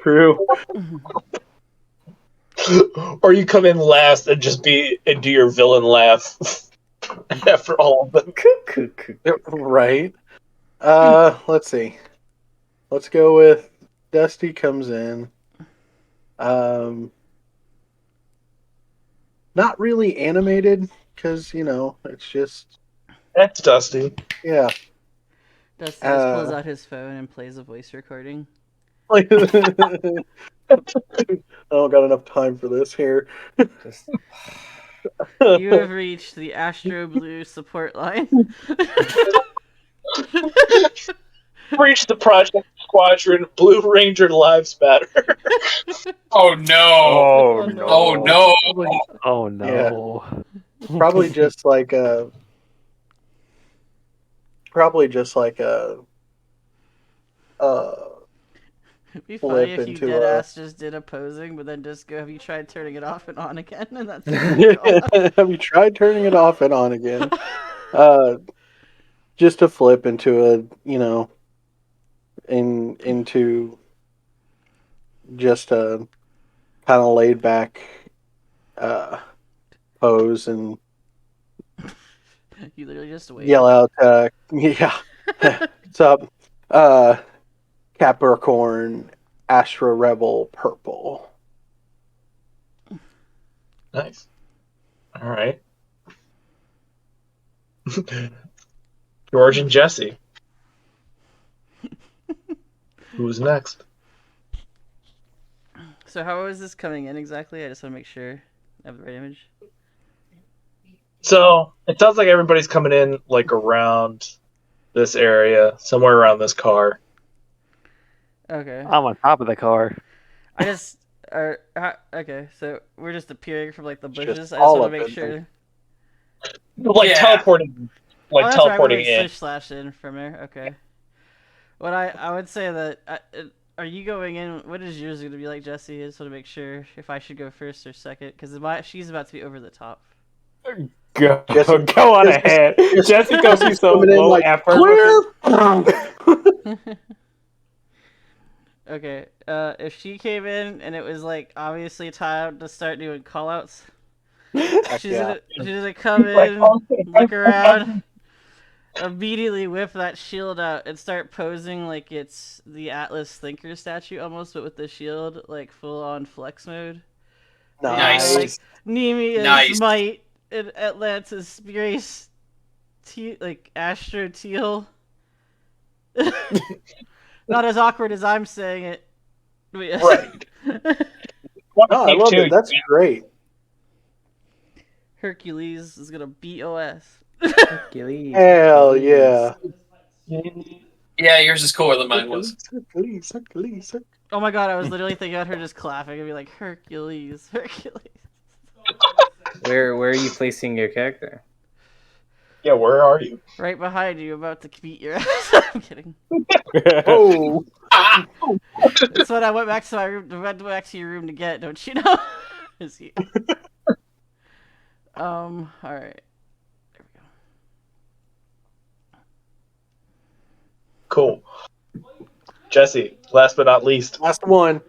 A: True. Or you come in last and just do your villain laugh after all of them.
D: Right. Let's see. Let's go with Dusty comes in. Not really animated because it's just
A: That's Dusty.
D: yeah.
C: Dusty just pulls out his phone and plays a voice recording.
D: I don't got enough time for this here.
B: Just,
C: You have reached the Astro Blue support line.
A: Reach the Project Squadron. Blue Ranger lives matter.
F: Oh no!
G: Oh,
C: no.
F: Oh no!
J: Oh no.
D: Probably just like a.
C: It'd be
D: flip
C: funny if you
D: into
C: dead
D: a.
C: ass just did opposing, but then just go, have you tried turning it off and on again? And that's it.
D: Have you tried turning it off and on again? Just to flip into a, into just a kind of laid back pose and
C: You literally just wait.
D: yell out, yeah, what's up? Capricorn, Astro Rebel, purple.
A: Nice. All right. George and Jesse. Who's next?
C: So how is this coming in exactly? I just want to make sure I have the right image.
A: So it sounds like everybody's coming in like around this area, somewhere around this car.
C: Okay.
J: I'm on top of the car.
C: I just okay. So we're just appearing from like the bushes. I just
D: all
C: want to
D: up
C: make
D: in
C: sure.
A: Like
F: Yeah.
A: teleporting, like
C: Oh, that's
A: teleporting
C: right.
A: in.
C: Switch slash in from there. Okay. What I would say that are you going in? What is yours going to be like, Jesse? I just want to make sure if I should go first or second because she's about to be over the top.
G: Go,
D: Jesse-
G: go on ahead. Jesse's gonna be so
D: coming in
G: low
D: like,
G: effort.
D: clear.
C: Okay. If she came in and it was like obviously time to start doing callouts, she's gonna come in, look around, immediately whip that shield out and start posing like it's the Atlas Thinker statue almost, but with the shield like full on flex mode.
F: Nice.
C: Like Nemea's
F: Nice.
C: might and Atlantis Grace, like Astro Teal. Not as awkward as I'm saying it. But yes.
A: Right.
D: No, I love it. That's great.
C: Hercules is gonna beat OS.
B: Hercules.
D: Hell yeah.
F: Yeah, yours is cooler than mine was.
D: Hercules.
C: Oh my god, I was literally thinking about her just clapping and be like, Hercules.
B: Where are you placing your character?
A: Yeah, where are you?
C: Right behind you, about to beat your ass. I'm kidding.
D: Oh.
C: That's what I went back to my room. Went back to your room to get. Don't you know? Is he? All right. There we go.
A: Cool. Jesse, last but not least.
D: Last one.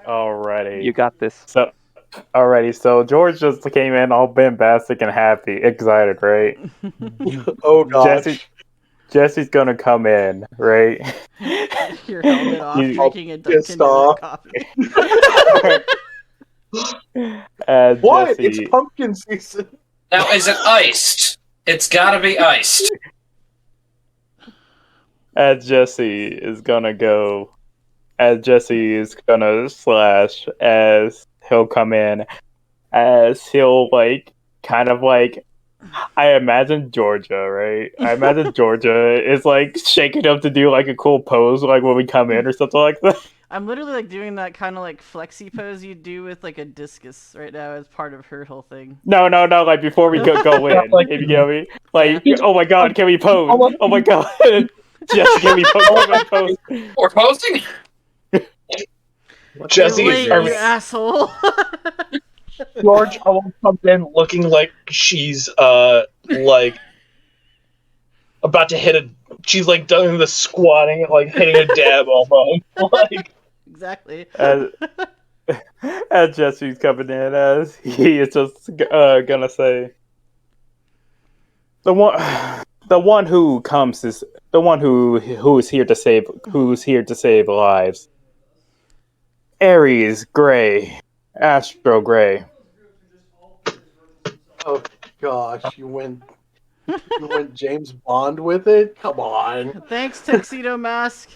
G: Alrighty.
J: You got this.
G: So George just came in all bombastic and happy, excited, right?
D: Oh gosh.
G: Jesse's gonna come in, right?
C: Your helmet off, drinking a
D: pissed
C: Dunkin'
D: off.
C: coffee.
D: What?
G: Jesse,
D: It's pumpkin season.
F: Now, is it iced? It's gotta be iced.
G: as Jesse is gonna slash, as he'll come in, as he'll like kind of like, I imagine Georgia, right? I imagine Georgia is like shaking up to do like a cool pose like when we come in or something like that.
C: I'm literally like doing that kind of like flexi pose you do with like a discus right now as part of her whole thing.
G: No, like before we go in,
A: Like-
G: if you get me. Like, oh my god, can we pose? Oh my god. Jesse, can we pose?
F: Or posting?
A: Jesse,
C: You're late,
A: I
C: you
A: mean,
C: asshole.
A: George, I will come in looking like she's like about to hit a. She's like doing the squatting, like hitting a dab almost. Like
C: Exactly.
G: As Jesse's coming in, as he is just gonna say, the one who comes is the one who is here to save lives. Aries Gray, Astro Gray.
D: Oh gosh, you went James Bond with it? Come on.
C: Thanks, Tuxedo Mask.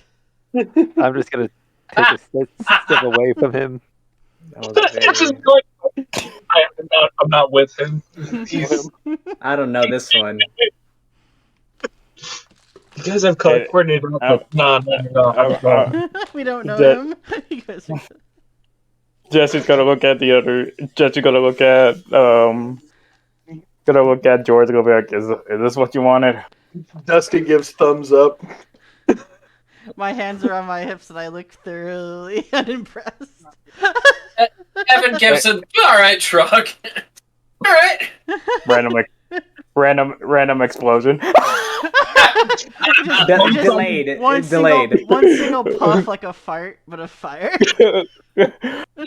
J: I'm just gonna take a step away from him.
B: That was
A: It's just
B: very...
A: going. I'm not with him. He's,
B: I don't know this one.
A: you guys have color coordinated. No.
C: We don't know
G: That-
C: him. You guys are-
G: Jesse's gonna look at the other. Jesse's gonna look at George. Gonna be like, is this what you wanted?
D: Dusty gives thumbs up.
C: My hands are on my hips and I look thoroughly unimpressed.
F: Evan Gibson. All right, shrug. All right.
G: Random explosion.
B: Delayed.
C: One
B: Delayed.
C: single puff like a fart, but a fire.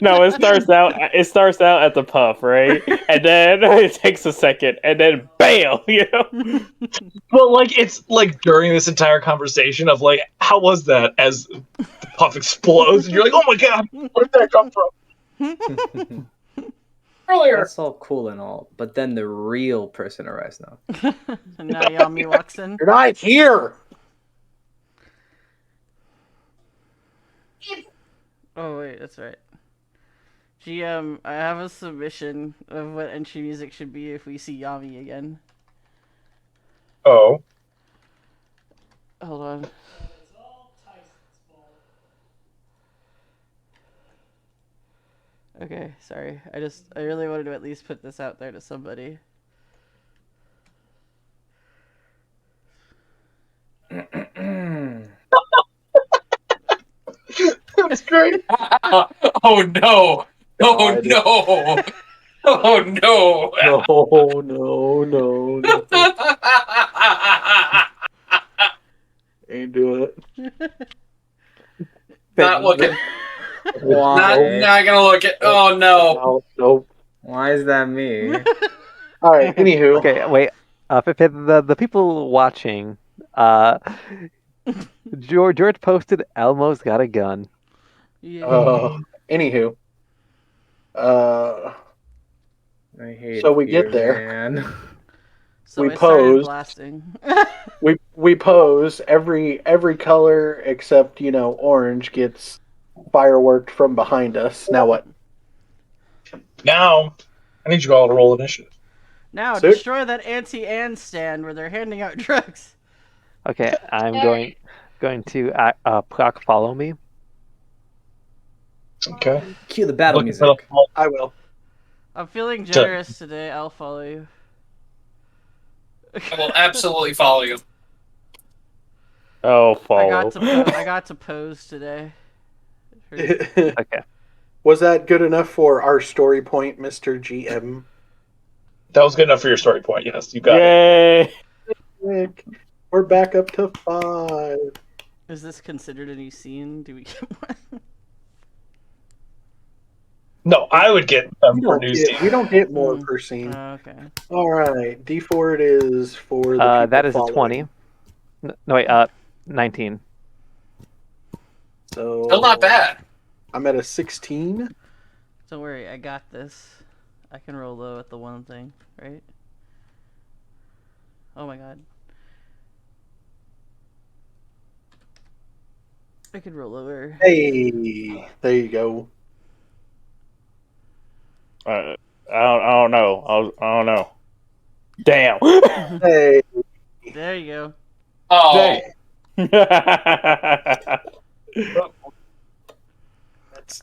G: No, it starts out at the puff, right? And then it takes a second, and then bam,
A: Well, like it's like during this entire conversation of like, how was that? As the puff explodes, and you're like, oh my god, where did that come from?
F: Earlier.
B: That's all cool and all, but then the real person arrives now.
C: And now Yami walks in.
D: You're not here.
C: Oh wait, that's right. GM, I have a submission of what entry music should be if we see Yami again.
A: Oh.
C: Hold on. Okay, sorry. I really wanted to at least put this out there to somebody.
A: That's great.
F: Oh no! Oh no! Oh no!
D: No. Ain't do it.
F: Not looking.
B: Why?
F: Not gonna look at. Oh no!
D: Nope.
B: Why is that me?
D: All right. Anywho.
J: Okay, wait. For the people watching, George posted Elmo's got a gun.
C: Yeah.
D: Anywho.
B: I hate
D: So we
B: you,
D: get there.
B: man.
C: So
D: we
C: I started
D: posed.
C: blasting.
D: we pose every color except orange gets fireworked from behind us. Now what?
A: Now, I need you all to roll initiative.
C: Now
D: Sir?
C: destroy that anti-Ann stand where they're handing out drugs.
J: Okay, I'm going to proc follow me.
A: Okay.
B: Cue the battle
A: Looking
B: music.
A: for the-
D: I will.
C: I'm feeling generous today. I'll follow you.
F: I will absolutely follow you.
G: Oh, follow.
C: I got to pose today.
J: Okay.
D: Was that good enough for our story point, Mr. GM?
A: That was good enough for your story point. Yes, you got it.
G: Yay!
D: We're back up to 5.
C: Is this considered a new scene? Do we get one?
A: No, I would get them for new scene.
D: We don't get more per scene.
C: Okay.
D: All right, D4 it is for the people
J: That is a
D: following.
J: 20. No, wait, 19.
D: So
F: Still not bad.
D: I'm at a 16.
C: Don't worry, I got this. I can roll low at the one thing, right? Oh my god. I could roll lower.
D: Hey, there you go.
G: I don't know. I don't know. Damn.
D: Hey,
C: There you go.
F: Oh,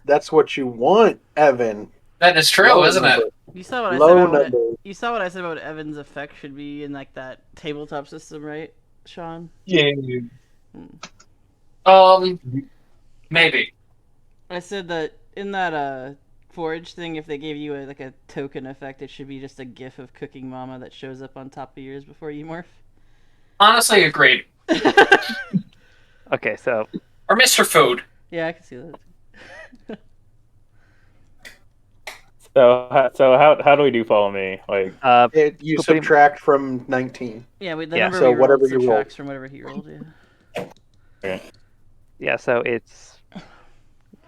D: that's what you want, Evan.
F: that is true,
D: Low
F: isn't
D: number.
F: it?
C: You saw what I
D: Low
C: said about
D: number.
C: you saw what I said about Evan's effect should be in like that tabletop system, right, Sean?
A: Yeah.
F: Maybe.
C: I said that in that forge thing, if they gave you like a token effect, it should be just a gif of Cooking Mama that shows up on top of yours before you morph.
F: Honestly, agreed.
J: Okay, so
F: Or Mr. Food.
C: Yeah, I can see that.
G: So how do we do follow me? Like,
D: You
J: Pretty-
D: subtract from 19.
C: Yeah, the
J: Yeah,
C: number
D: so
C: we rolled
D: whatever you roll.
C: subtracts from whatever he rolled. Yeah.
J: yeah, so it's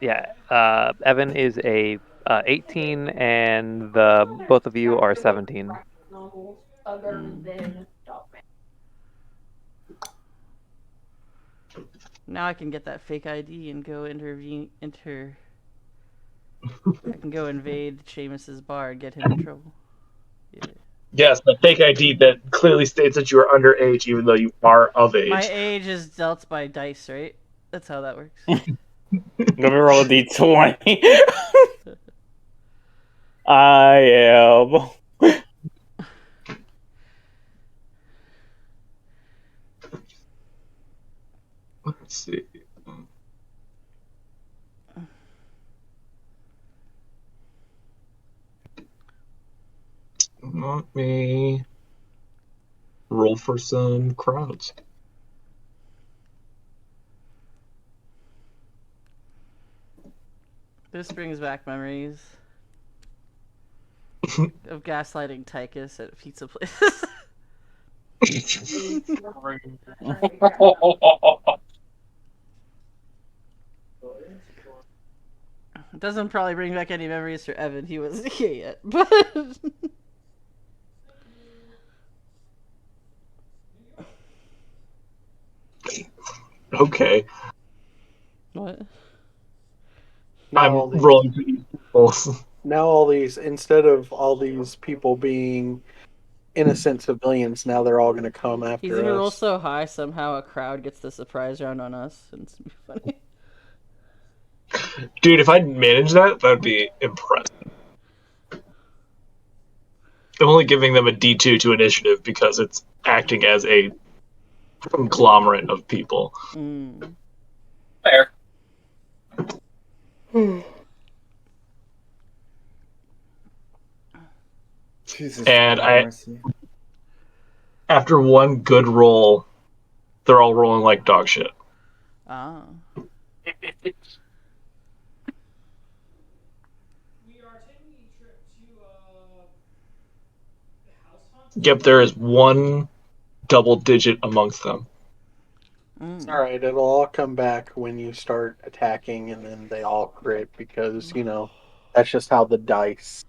J: Evan is a 18, and the both of you are 17.
C: Now I can get that fake ID and go I can go invade Seamus's bar and get him in trouble. Yeah.
A: Yes, the fake ID that clearly states that you are underage, even though you are of age.
C: My age is dealt by dice, right? That's how that works.
G: let me roll a d20. I am.
A: Let's see. Let me roll for some crowds.
C: This brings back memories of gaslighting Tychus at pizza places. It doesn't probably bring back any memories for Evan. He wasn't here yet, but
A: Okay.
C: what?
D: Now all
A: I'm
D: these,
A: rolling for these people.
D: now all these, instead of all these people being innocent civilians, now they're all going to come
C: He's
D: after
C: gonna roll
D: us.
C: so high somehow a crowd gets the surprise round on us, and it's gonna be funny.
A: Dude, if I'd manage that, that'd be impressive. I'm only giving them a D2 to initiative because it's acting as a conglomerate of people.
F: Fair.
B: Jesus,
A: And
B: have mercy.
A: after one good roll, they're all rolling like dog shit.
C: Ah.
A: Yep, there is one double digit amongst them.
D: It's all right. It'll all come back when you start attacking, and then they all crit because that's just how the dice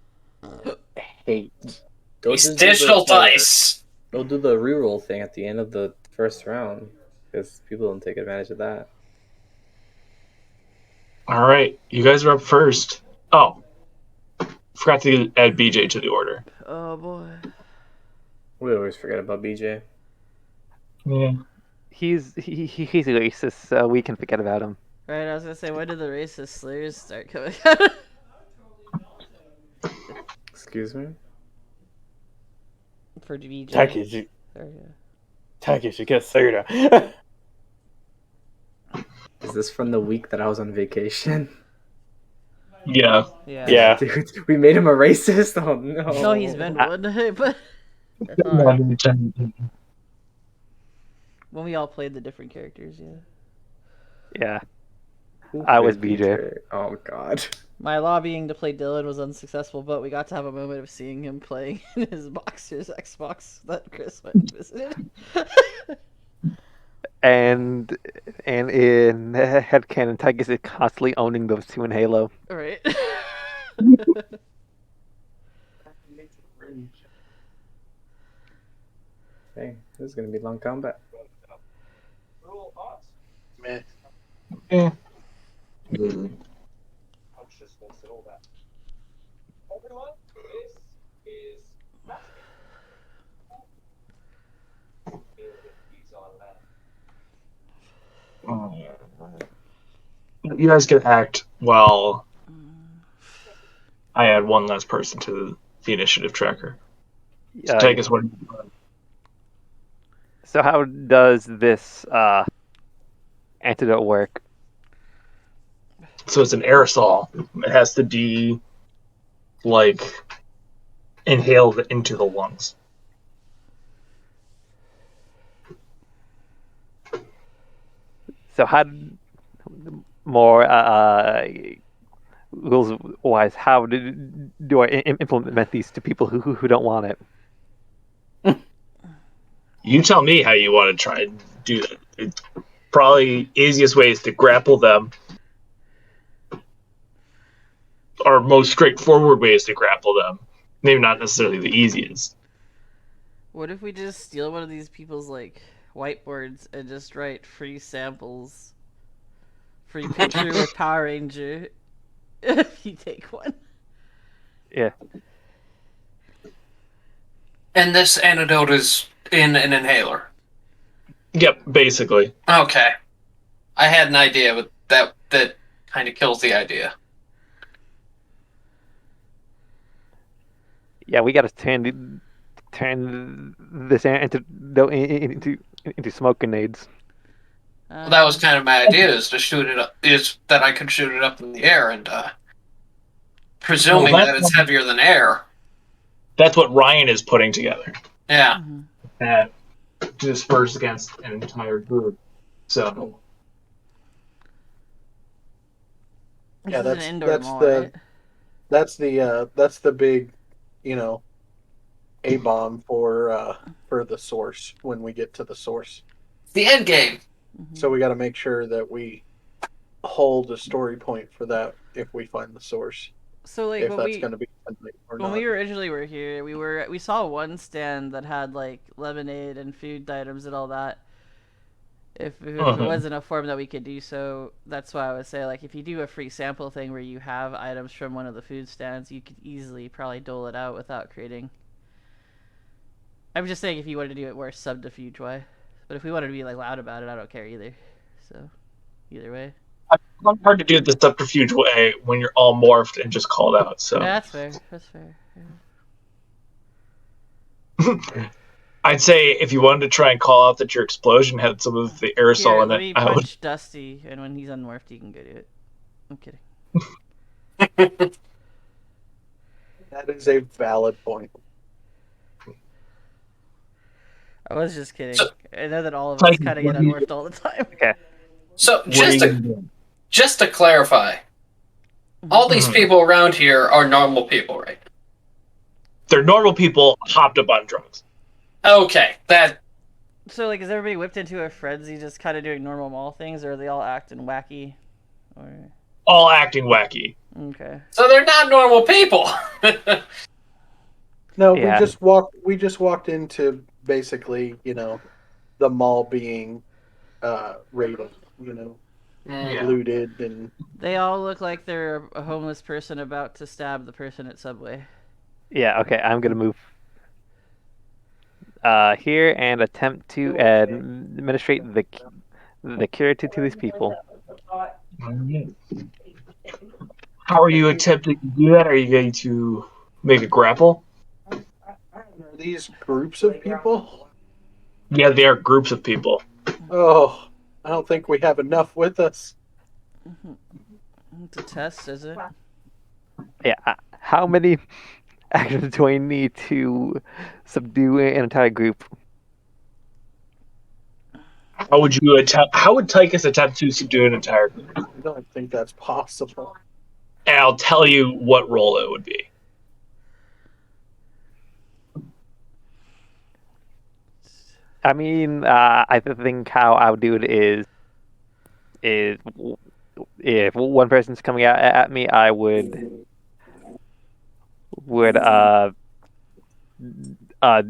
D: hate.
F: These
B: just do
F: digital
B: the-
F: dice.
B: They'll do the reroll thing at the end of the first round because people don't take advantage of that.
A: All right, you guys are up first. Oh, forgot to add BJ to the order.
C: Oh boy.
B: We always forget about BJ.
A: Yeah.
J: He's racist, so we can forget about him.
C: Right, I was gonna say, when did the racist slurs start coming out?
B: Excuse me?
C: For BJ.
G: Takeshi,
C: There you
G: Takeshi, get soda.
B: Is this from the week that I was on vacation?
A: Yeah.
C: go. Yeah.
G: Yeah.
B: Dude, we made him a racist? Oh no.
C: No, he's been one, but I thought when we all played the different characters, yeah.
J: Yeah.
B: Who
J: I was
B: played
J: BJ.
B: Oh god.
C: My lobbying to play Dylan was unsuccessful, but we got to have a moment of seeing him playing in his boxer's Xbox that Chris went and visited.
J: And in headcanon, Tychus is constantly owning those two in Halo.
C: Right.
B: Hey, this is gonna be long combat.
D: Meh.
A: Yeah. You guys can act while I add one less person to the initiative tracker. So take us one.
J: So how does this antidote work?
A: So it's an aerosol. It has to be like inhaled into the lungs.
J: So how more rules wise, how do I implement these to people who don't want it?
A: You tell me how you want to try and do that. It's probably easiest way is to grapple them. Our most straightforward way is to grapple them. Maybe not necessarily the easiest.
C: What if we just steal one of these people's like whiteboards and just write free samples? Free picture with Power Ranger if you take one.
J: Yeah.
F: And this antidote is in an inhaler.
A: Yep, basically.
F: Okay. I had an idea, but that kind of kills the idea.
J: Yeah, we got to turn this antidote into smoke grenades.
F: Well, that was kind of my idea, is to shoot it up, is that I could shoot it up in the air, and presuming
A: Well,
F: that it's heavier than air.
A: That's what Ryan is putting together.
F: Yeah.
A: That disperse against an entire group. So
C: This is an indoor
D: that's
C: mall,
D: the
C: right?
D: that's the big, you know, A bomb for the source when we get to the source.
F: The end game.
D: So we got to make sure that we hold a story point for that if we find the source.
C: So like
D: If
C: when
D: that's
C: we
D: going to be or
C: when
D: not.
C: we originally were here, we saw one stand that had like lemonade and food items and all that. If it was in a form that we could do so, that's why I would say like if you do a free sample thing where you have items from one of the food stands, you could easily probably dole it out without creating. I'm just saying if you wanted to do it more subterfuge way, but if we wanted to be like loud about it, I don't care either. So either way.
A: it's hard to do the subterfuge way when you're all morphed and just called out. So
C: Yeah, that's fair. That's fair. Yeah.
A: I'd say if you wanted to try and call out that your explosion had some of the aerosol
C: Here,
A: in
C: let
A: it,
C: me
A: I would.
C: punch Dusty, and when he's unmorphed, he can go do it. I'm kidding.
D: That is a valid point.
C: I was just kidding.
F: So-
C: I know that all of us kind of get unmorphed all the time.
J: Okay.
F: So
A: What are you gonna do?
F: just to clarify, all these people around here are normal people, right?
A: They're normal people hopped up on drugs.
F: Okay, that
C: So, like, is everybody whipped into a frenzy just kind of doing normal mall things, or are they all acting wacky? Or...
A: All acting wacky.
C: Okay.
F: so they're not normal people.
D: No,
J: Yeah.
D: we just walked into basically, you know, the mall being raided, you know,
A: Yeah.
D: looted and
C: They all look like they're a homeless person about to stab the person at Subway.
J: Yeah, okay, I'm gonna move here and attempt to administrate the cure to these people.
A: How are you attempting to do that? Are you going to make a grapple?
D: are these groups of people?
A: Yeah, they are groups of people.
D: Oh, I don't think we have enough with us.
C: It's a test, is it?
J: Yeah, how many actions do I need to subdue an entire group?
A: How would you attempt? How would Tychus attempt to subdue an entire group?
D: I don't think that's possible.
A: And I'll tell you what role it would be.
J: I mean, I think how I would do it is if one person's coming out at me, I would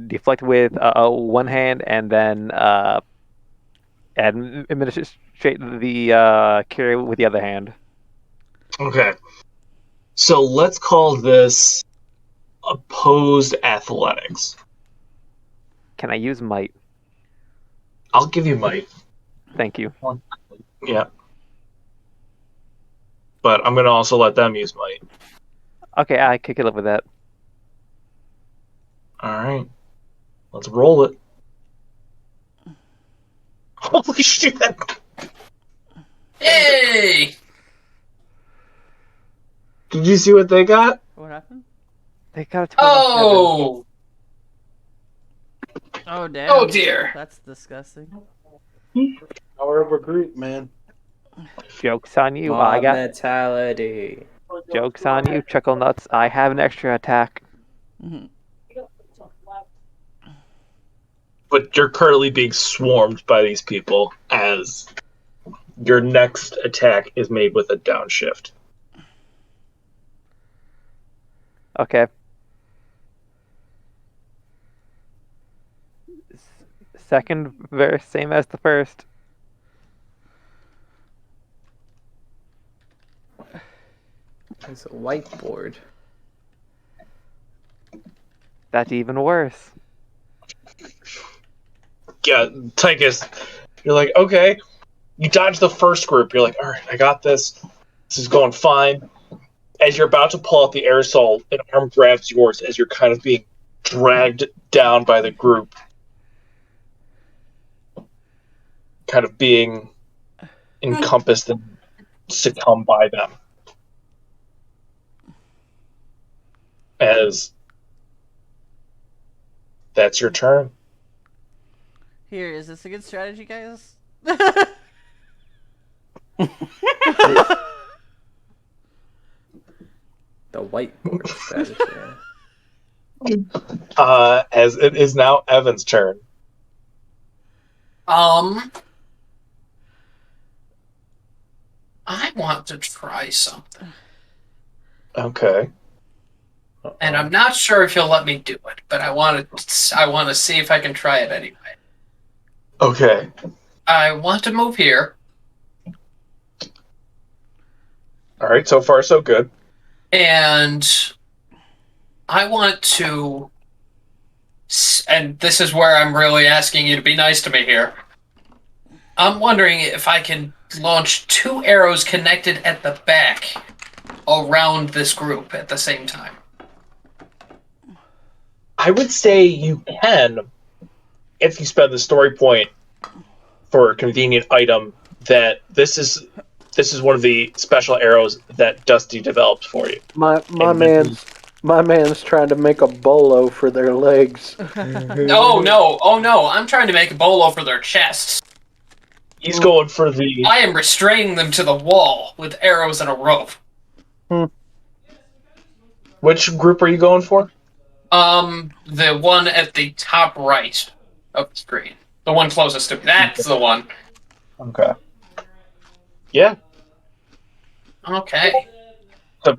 J: deflect with one hand and then administrate the cure with the other hand.
A: Okay. So let's call this opposed athletics.
J: Can I use might?
A: I'll give you might.
J: Thank you.
A: Yeah. But I'm going to also let them use might.
J: Okay, I could live with that.
A: All right. Let's roll it. Holy shit.
F: Yay!
A: Did you see what they got?
C: What happened?
J: They got a 12
F: Oh,
C: Oh, damn.
F: oh dear.
C: That's disgusting.
D: Power of a group, man.
J: Joke's on you.
B: Mob
J: I got
B: mentality.
J: jokes on you, chuckle nuts. I have an extra attack.
A: But you're currently being swarmed by these people as your next attack is made with a downshift.
J: Okay. Second verse, same as the first.
B: It's a whiteboard.
J: That's even worse.
A: Yeah, Tychus, you're like, okay. You dodge the first group. You're like, all right, I got this. This is going fine. As you're about to pull out the aerosol, an arm grabs yours as you're kind of being dragged down by the group. Kind of being encompassed and succumb by them. As That's your turn.
C: Here, is this a good strategy, guys?
B: The whiteboard strategy.
A: As it is now Evan's turn.
F: I want to try something.
A: Okay.
F: And I'm not sure if you'll let me do it, but I want to see if I can try it anyway.
A: Okay.
F: I want to move here.
A: All right. So far, so good.
F: And I want to, and this is where I'm really asking you to be nice to me here. I'm wondering if I can launch 2 arrows connected at the back around this group at the same time.
A: I would say you can, if you spend the story point for a convenient item, that this is one of the special arrows that Dusty developed for you.
D: My
A: And
D: man's trying to make a bolo for their legs.
F: Oh no, I'm trying to make a bolo for their chests.
A: He's going for the...
F: I am restraining them to the wall with arrows and a rope.
A: Which group are you going for?
F: The one at the top right of the screen. The one closest to me. That's the one.
A: Okay. Yeah.
F: Okay.
A: So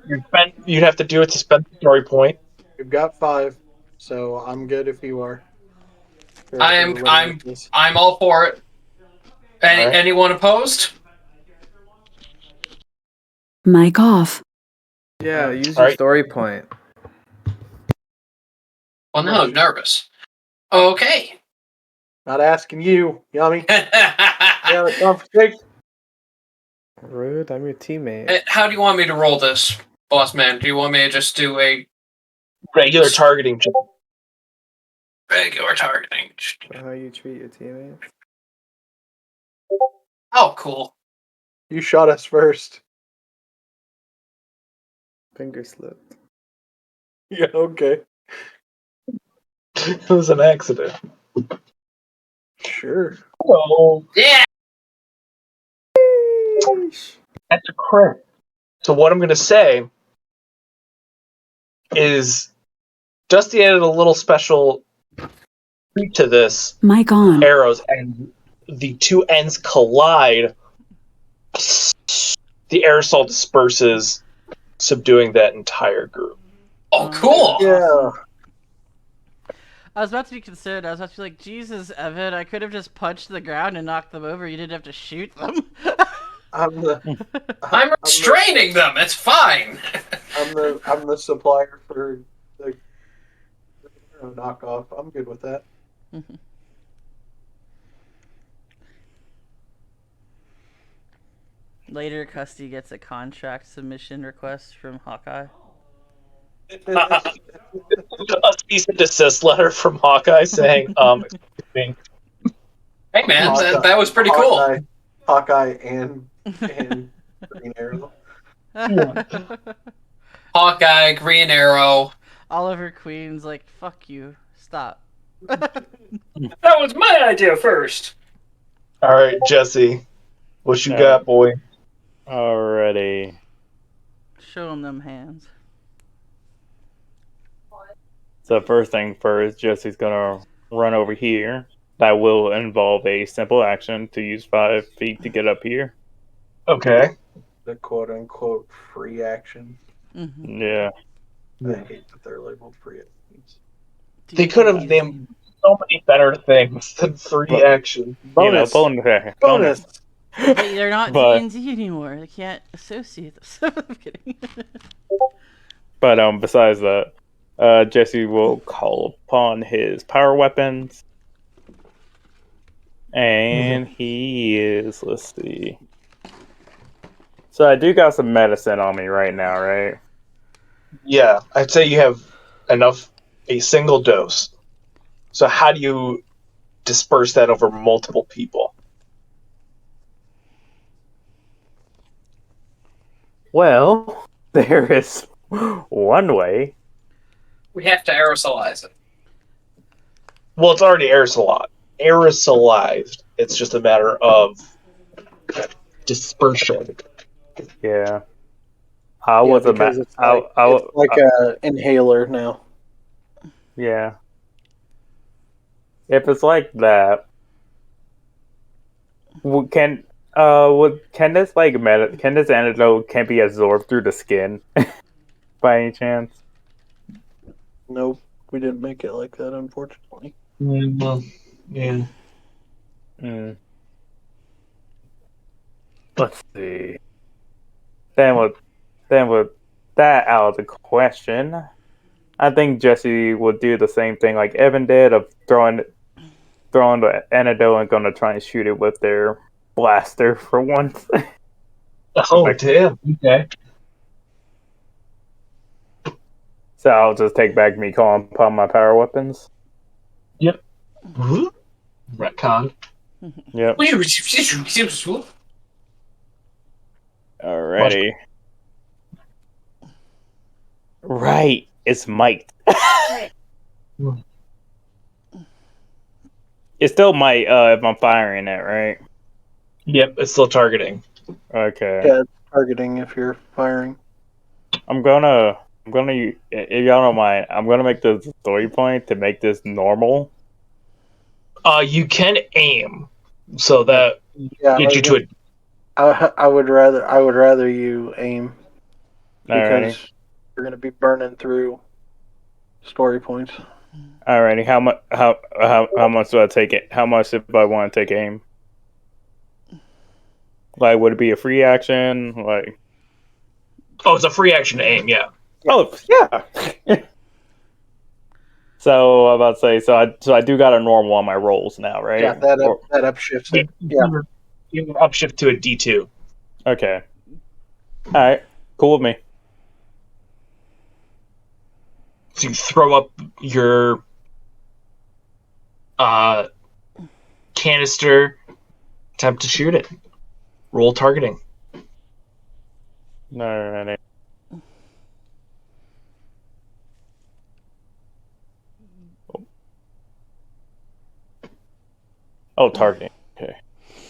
A: you'd have to do it to spend the story point.
D: You've got 5, so I'm good if you are.
F: I'm all for it. Anyone opposed?
H: Mic off.
B: Yeah, use your story point.
F: Well, now I'm nervous. Okay.
D: Not asking you, Yami. Yeah, the conversation.
B: Rude, I'm your teammate.
F: How do you want me to roll this, boss man? Do you want me to just do a
A: regular targeting check?
F: Regular targeting.
B: How you treat your teammates?
F: Oh, cool.
D: You shot us first.
B: Finger slipped.
D: Yeah, okay.
A: It was an accident.
D: Sure.
A: Oh,
F: yeah.
A: That's a crit. So what I'm going to say is Dusty added a little special treat to this.
H: Mic on.
A: Arrows, and the 2 ends collide. The aerosol disperses, subduing that entire group.
F: Oh, cool.
D: Yeah.
C: I was about to be concerned. I was about to be like, Jesus, Evan, I could have just punched the ground and knocked them over. You didn't have to shoot them.
F: I'm restraining them. It's fine.
D: I'm the supplier for the knockoff. I'm good with that.
C: Later, Custy gets a contract submission request from Hawkeye.
A: A cease and desist letter from Hawkeye saying, excuse me.
F: Hey man, that was pretty cool.
D: Hawkeye and Green Arrow.
F: Hawkeye, Green Arrow.
C: Oliver Queen's like, fuck you. Stop.
F: That was my idea first.
A: Alright, Jesse. What you got, boy?
G: Alrighty.
C: Show him them hands.
G: So first thing first, Jesse's gonna run over here. That will involve a simple action to use 5 feet to get up here.
A: Okay.
D: The quote-unquote free action.
C: Mm-hmm.
G: Yeah.
D: I hate that they're labeled free actions.
A: They could have named so many better things than free action.
D: Bonus.
G: You know,
D: bonus.
C: They're not D&D anymore. They can't associate them. I'm kidding.
G: But besides that, Jesse will call upon his power weapons. And he is, let's see. So I do got some medicine on me right now, right?
A: Yeah, I'd say you have enough, a single dose. So how do you disperse that over multiple people?
G: Well, there is one way.
F: We have to aerosolize it.
A: Well, it's already aerosolized. It's just a matter of dispersion.
G: Yeah.
D: Because it's like a inhaler now.
G: Yeah. If it's like that, can this can this antidote can be absorbed through the skin by any chance?
D: Nope, we didn't make it like that, unfortunately.
A: Yeah.
G: Mm. Let's see. Then with that out of the question, I think Jesse would do the same thing like Evan did of throwing the antidote and gonna try and shoot it with their blaster for once.
A: Oh, damn. Okay.
G: So I'll just take back me calling upon my power weapons.
A: Yep. Retcon.
G: Yep. Alrighty. Right. It's might. It still might if I'm firing it, right?
A: Yep, it's still targeting.
G: Okay.
D: Yeah, it's targeting if you're firing.
G: I'm gonna if y'all don't mind, I'm gonna make the story point to make this normal.
A: You can aim, so that gets you to it.
D: I would rather you aim
G: Alrighty.
D: because you're going to be burning through story points.
G: Alrighty. How much do I take it? How much if I want to take aim? Like, would it be a free action? Like,
A: Oh, it's a free action to aim. Yeah.
G: oh yeah. So I'm about to say, so I do got a normal on my rolls now, right?
D: Yeah, that upshifts it. Yeah.
A: You can upshift to a D2.
G: Okay. All right. Cool with me.
A: So you throw up your canister, attempt to shoot it. Roll targeting.
G: Alrighty. Oh, targeting. Okay.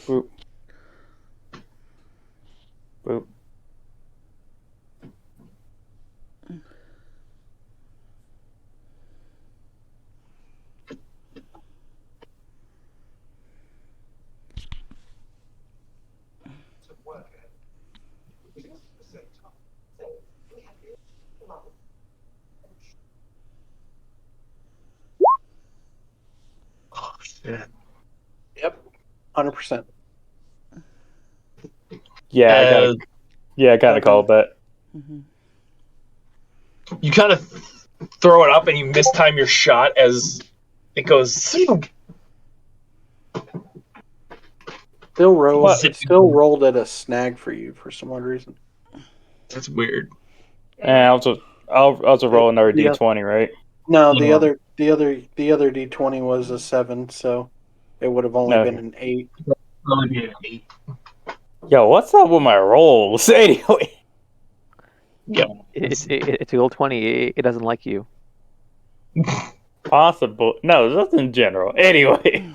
G: Boop. Boop.
A: Oh shit.
D: Yep. 100%.
G: Yeah, I kind of called that.
A: You kind of throw it up and you mistime your shot as it goes.
D: Still rolled at a snag for you for some odd reason.
A: That's weird.
G: And I'll also roll another D20, right?
D: No, the other D20 was a 7, so it would have only been an 8.
A: Only be an 8.
G: Yo, what's up with my rolls anyway?
A: Yep.
J: It's a gold 20. It doesn't like you.
G: Possible. No, just in general. Anyway.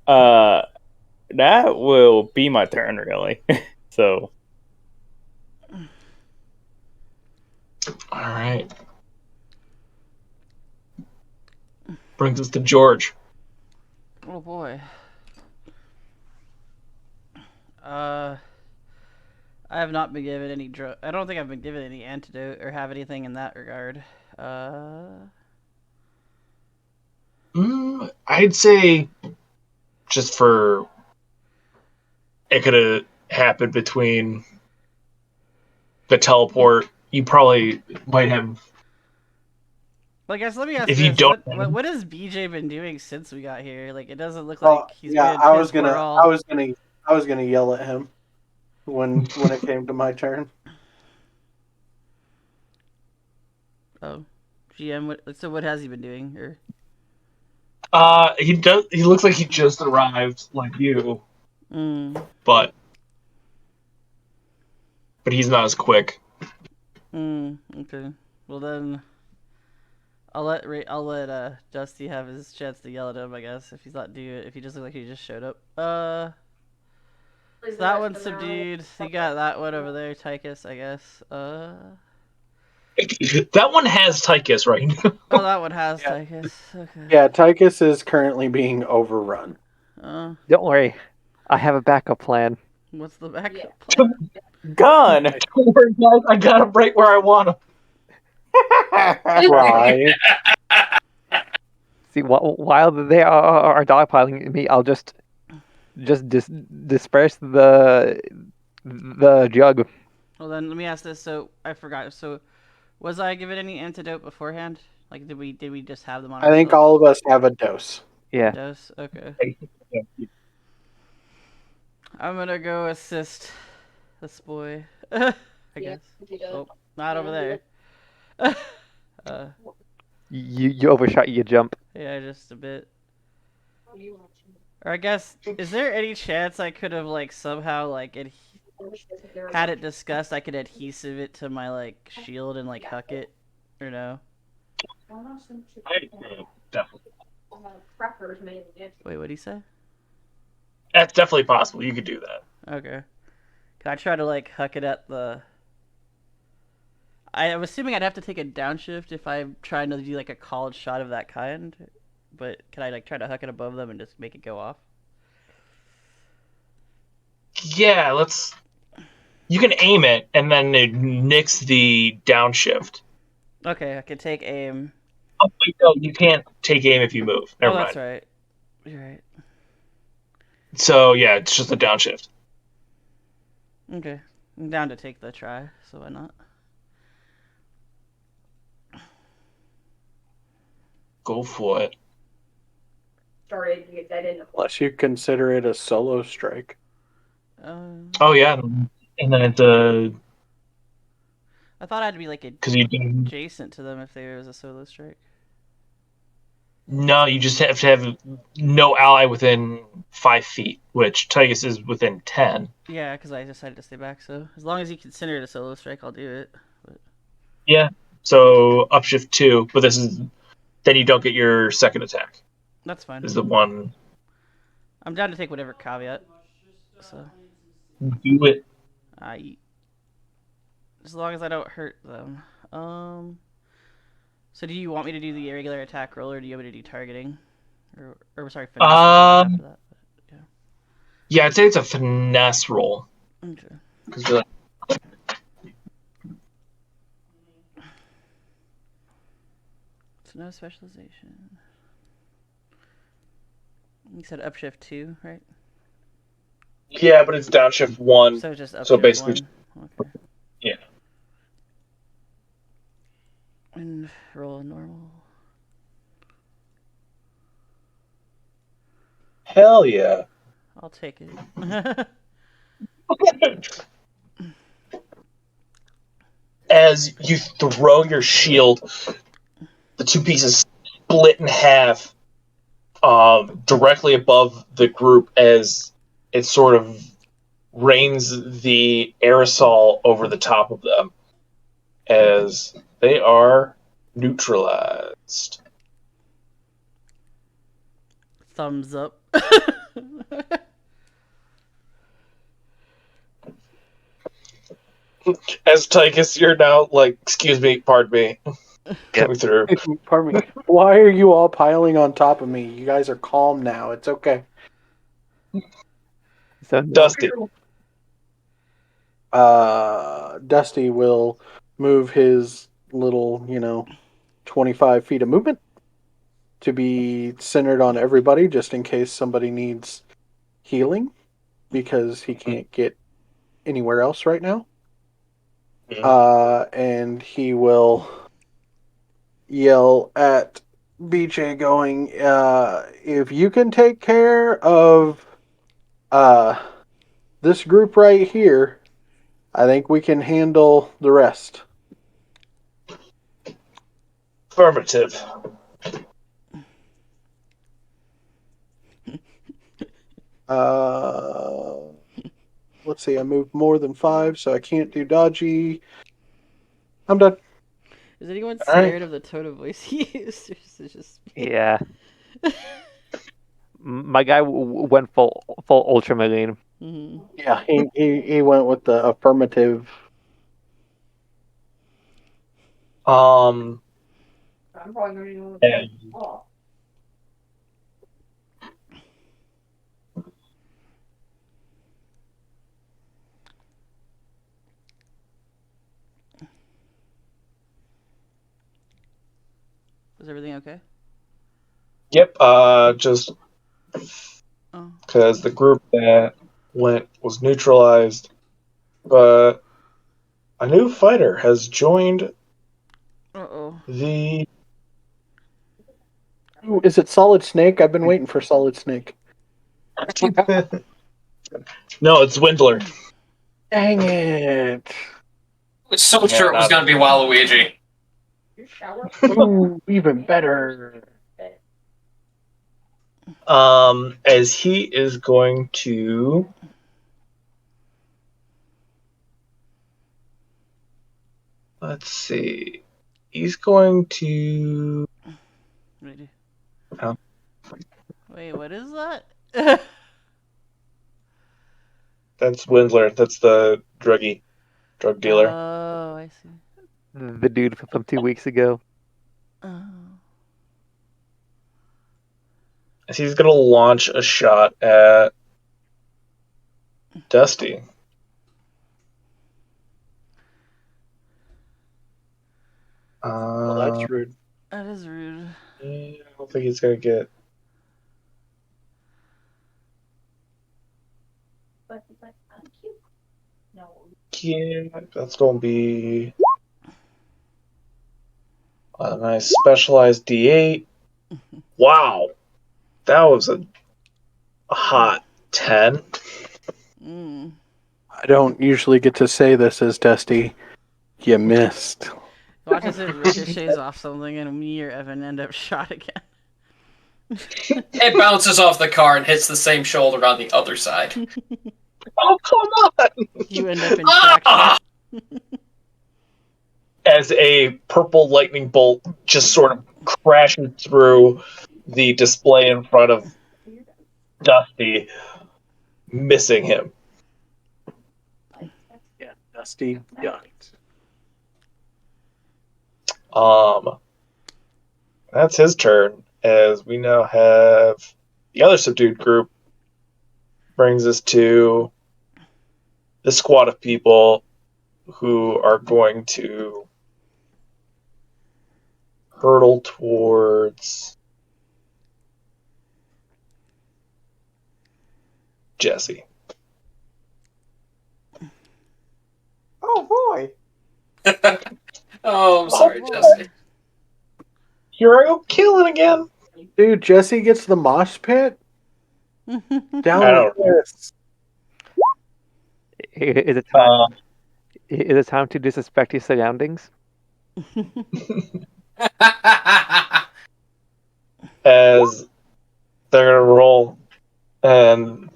G: That will be my turn, really. So.
A: All right. Brings us to George.
C: Oh boy. I have not been given any drug. I don't think I've been given any antidote or have anything in that regard.
A: I'd say just for it could have happened between the teleport. You probably might have.
C: Well, I guess let me ask
A: If
C: this:
A: you don't,
C: what has BJ been doing since we got here? Like, it doesn't look like he's been.
D: I was gonna yell at him when it came to my turn.
C: Oh, GM. What has he been doing? Or
A: he does. He looks like he just arrived, like you, but he's not as quick.
C: Okay. Well then, I'll let Dusty have his chance to yell at him. I guess if he's not doing it, if he just looks like he just showed up. So that one's subdued. You got that one over there, Tychus. I guess.
A: That one has Tychus right now.
C: Oh, that one has
D: Yeah.
C: Tychus. Okay.
D: Yeah, Tychus is currently being overrun.
C: Uh,
J: Don't worry, I have a backup plan.
C: what's the backup plan?
G: Gun.
A: Don't worry, guys, I got him right where I want him.
D: Right.
J: See, while they are dogpiling me, I'll just disperse the jug.
C: Well, then let me ask this. So I forgot. So was I given any antidote beforehand? Like, did we just have them on
D: I think
C: ourselves?
D: all of us have a dose.
J: Yeah.
C: Dose? Okay. I'm gonna go assist this boy. I guess. Oh, not over there.
J: You overshot your jump.
C: Yeah, just a bit. Or I guess, is there any chance I could have like somehow like had it discussed? I could adhesive it to my like shield and like huck it, or no?
A: Definitely.
C: Wait, what'd he say?
A: That's definitely possible. You could do that.
C: Okay. Can I try to like huck it at the? I'm assuming I'd have to take a downshift if I'm trying to do like a called shot of that kind. But can I like try to huck it above them and just make it go off?
A: Yeah, let's. You can aim it, and then it nicks the downshift.
C: Okay, I can take aim.
A: Oh, wait, no, you can't take aim if you move. Never
C: that's
A: mind.
C: right. You're right.
A: So yeah, it's just a downshift.
C: Okay, I'm down to take the try. So why not?
A: Go for it.
I: Started because I didn't.
D: Unless you consider it a solo strike.
A: Oh yeah, and then it's a
C: I thought I had to be like
A: because you do.
C: adjacent to them if there was a solo strike.
A: No, you just have to have no ally within 5 feet, which Tygus is within 10.
C: Yeah, because I decided to stay back. So as long as you consider it a solo strike, I'll do it. But...
A: Yeah. So upshift 2, but this is then you don't get your second attack.
C: That's fine.
A: Is the one.
C: I'm down to take whatever caveat. So.
A: Do it.
C: As long as I don't hurt them. So do you want me to do the irregular attack roll, or do you want me to do targeting? Or sorry, finesse after that? But, yeah.
A: Yeah, I'd say it's a finesse roll.
C: Okay.
A: Because you're like,
C: So no specialization. You said upshift 2, right?
A: yeah, but it's downshift 1.
C: So just upshift
A: So basically,
C: 1. Okay.
A: yeah.
C: And roll normal.
A: Hell yeah.
C: I'll take it.
A: As you throw your shield, the two pieces split in half directly above the group as it sort of rains the aerosol over the top of them as they are neutralized.
C: Thumbs up.
A: As Tychus, you're now like, excuse me, pardon me, coming through.
D: Pardon me. Why are you all piling on top of me? You guys are calm now. It's okay.
J: So
A: Dusty.
D: Dusty will move his little, 25 feet of movement to be centered on everybody just in case somebody needs healing because he can't get anywhere else right now. And he will yell at BJ going, if you can take care of this group right here, I think we can handle the rest.
A: Affirmative.
D: Let's see, I moved more than 5, so I can't do dodgy. I'm done.
C: Is anyone
A: All right.
C: scared of the tone of voice he used? Or is it just me?
J: Yeah. My guy went full Ultramarine.
C: Mhm.
D: Yeah, he went with the affirmative.
A: And
C: Was everything okay?
A: yep, just
C: Oh.
A: because the group that went was neutralized, but a new fighter has joined
C: Uh-oh.
A: the.
D: Ooh, is it Solid Snake? I've been waiting for Solid Snake.
A: No, it's Swindler.
D: Dang it!
F: I was so
A: Yeah,
F: sure it was
A: not-
F: going to be Waluigi.
D: Ooh, even better.
A: As he is going to. Let's see. He's going to.
C: Wait.
A: Oh.
C: Wait, what is that?
A: That's Swindler. That's the drug dealer.
C: Oh, I see.
J: The dude from 2 weeks ago.
C: Oh.
A: As he's going to launch a shot at Dusty.
D: Well, that's rude.
C: That is rude.
A: I don't think he's going to get. Yeah, that's going to be a nice specialized D8. Wow. That was a hot 10.
C: Mm.
D: I don't usually get to say this as Dusty. You missed.
C: Watch as it ricochets off something and me or Evan end up shot again.
F: It bounces off the car and hits the same shoulder on the other side.
A: Oh, come on!
C: You end up in traction.
A: As a purple lightning bolt just sort of crashes through the display in front of Dusty, missing him.
D: Yeah, Dusty ducked.
A: That's his turn. As we now have the other subdued group, brings us to the squad of people who are going to hurtle towards Jesse.
E: Oh boy.
F: Oh, I'm sorry, Jesse.
A: Here I go killing again.
D: Dude, Jesse gets the mosh pit? Down
A: I
D: with
A: don't-
D: this.
J: Is it time? Is it time to disrespect your surroundings?
A: As they're gonna roll, and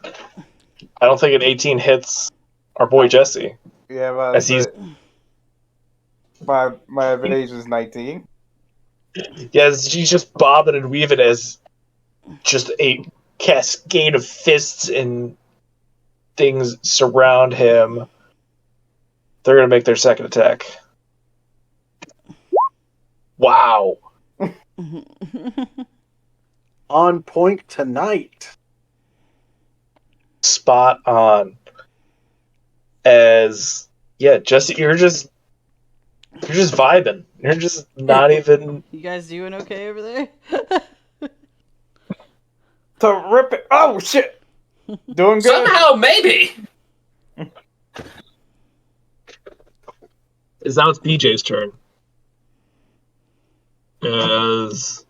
A: I don't think an 18 hits our boy Jesse.
E: Yeah, but
A: As he's
E: my evasion is 19.
A: yes, he's just bobbing and weaving as just a cascade of fists and things surround him. They're gonna make their second attack. Wow.
D: On point tonight.
A: Spot on. As yeah, Jesse, you're just vibing. You're just not even.
C: You guys doing okay over there?
E: To rip it. Oh shit. Doing good.
F: Somehow, maybe.
A: Is now it's BJ's turn. As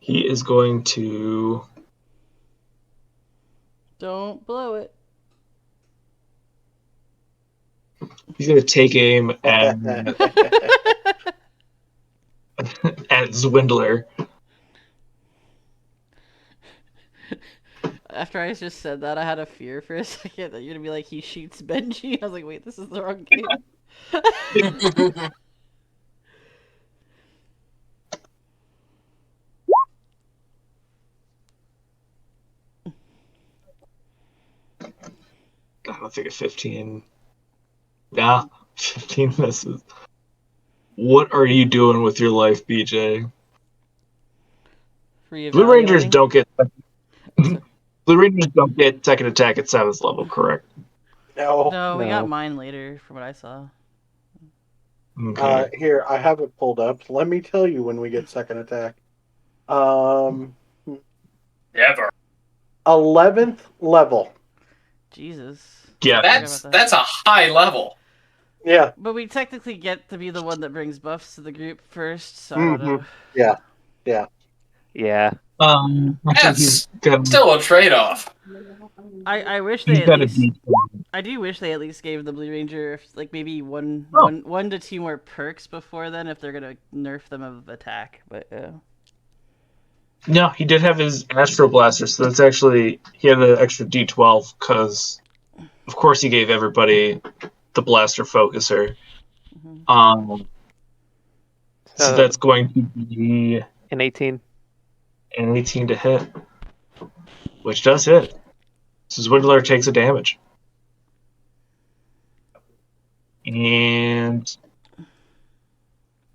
A: he is going to.
C: Don't blow it.
A: He's going to take aim at at Zwindler.
C: After I just said that, I had a fear for a second that you're gonna be like, he shoots Benji. I was like, wait, this is the wrong game.
A: I don't think a 15. Nah, 15 misses. What are you doing with your life, BJ? Blue Rangers
C: Reevaluating.
A: don't get
C: sorry.
A: Blue Rangers don't get second attack at 7th level, correct?
D: No.
C: No, we got
J: No.
C: mine later, from what I saw.
A: Okay.
D: Here, I have it pulled up. Let me tell you when we get second attack. 11th
F: Never.
D: level.
C: Jesus.
A: Yeah.
F: That's a high level.
D: Yeah.
C: But we technically get to be the one that brings buffs to the group first, so I don't know.
D: Yeah. Yeah.
J: Yeah.
A: Actually, he's
F: That's
A: got
F: still a trade-off.
C: I wish
A: he's
C: they at
A: got a
C: least.
A: D.
C: I do wish they at least gave the Blue Ranger like maybe one
A: Oh.
C: one to two more perks before then if they're gonna nerf them of attack. But
A: No, he did have his Astro Blaster, so that's actually he had an extra D12 because, of course, he gave everybody the Blaster Focuser. So
J: So
A: that's going to be
J: an 18.
A: an 18 to hit, which does hit. So Zwindler takes a damage. And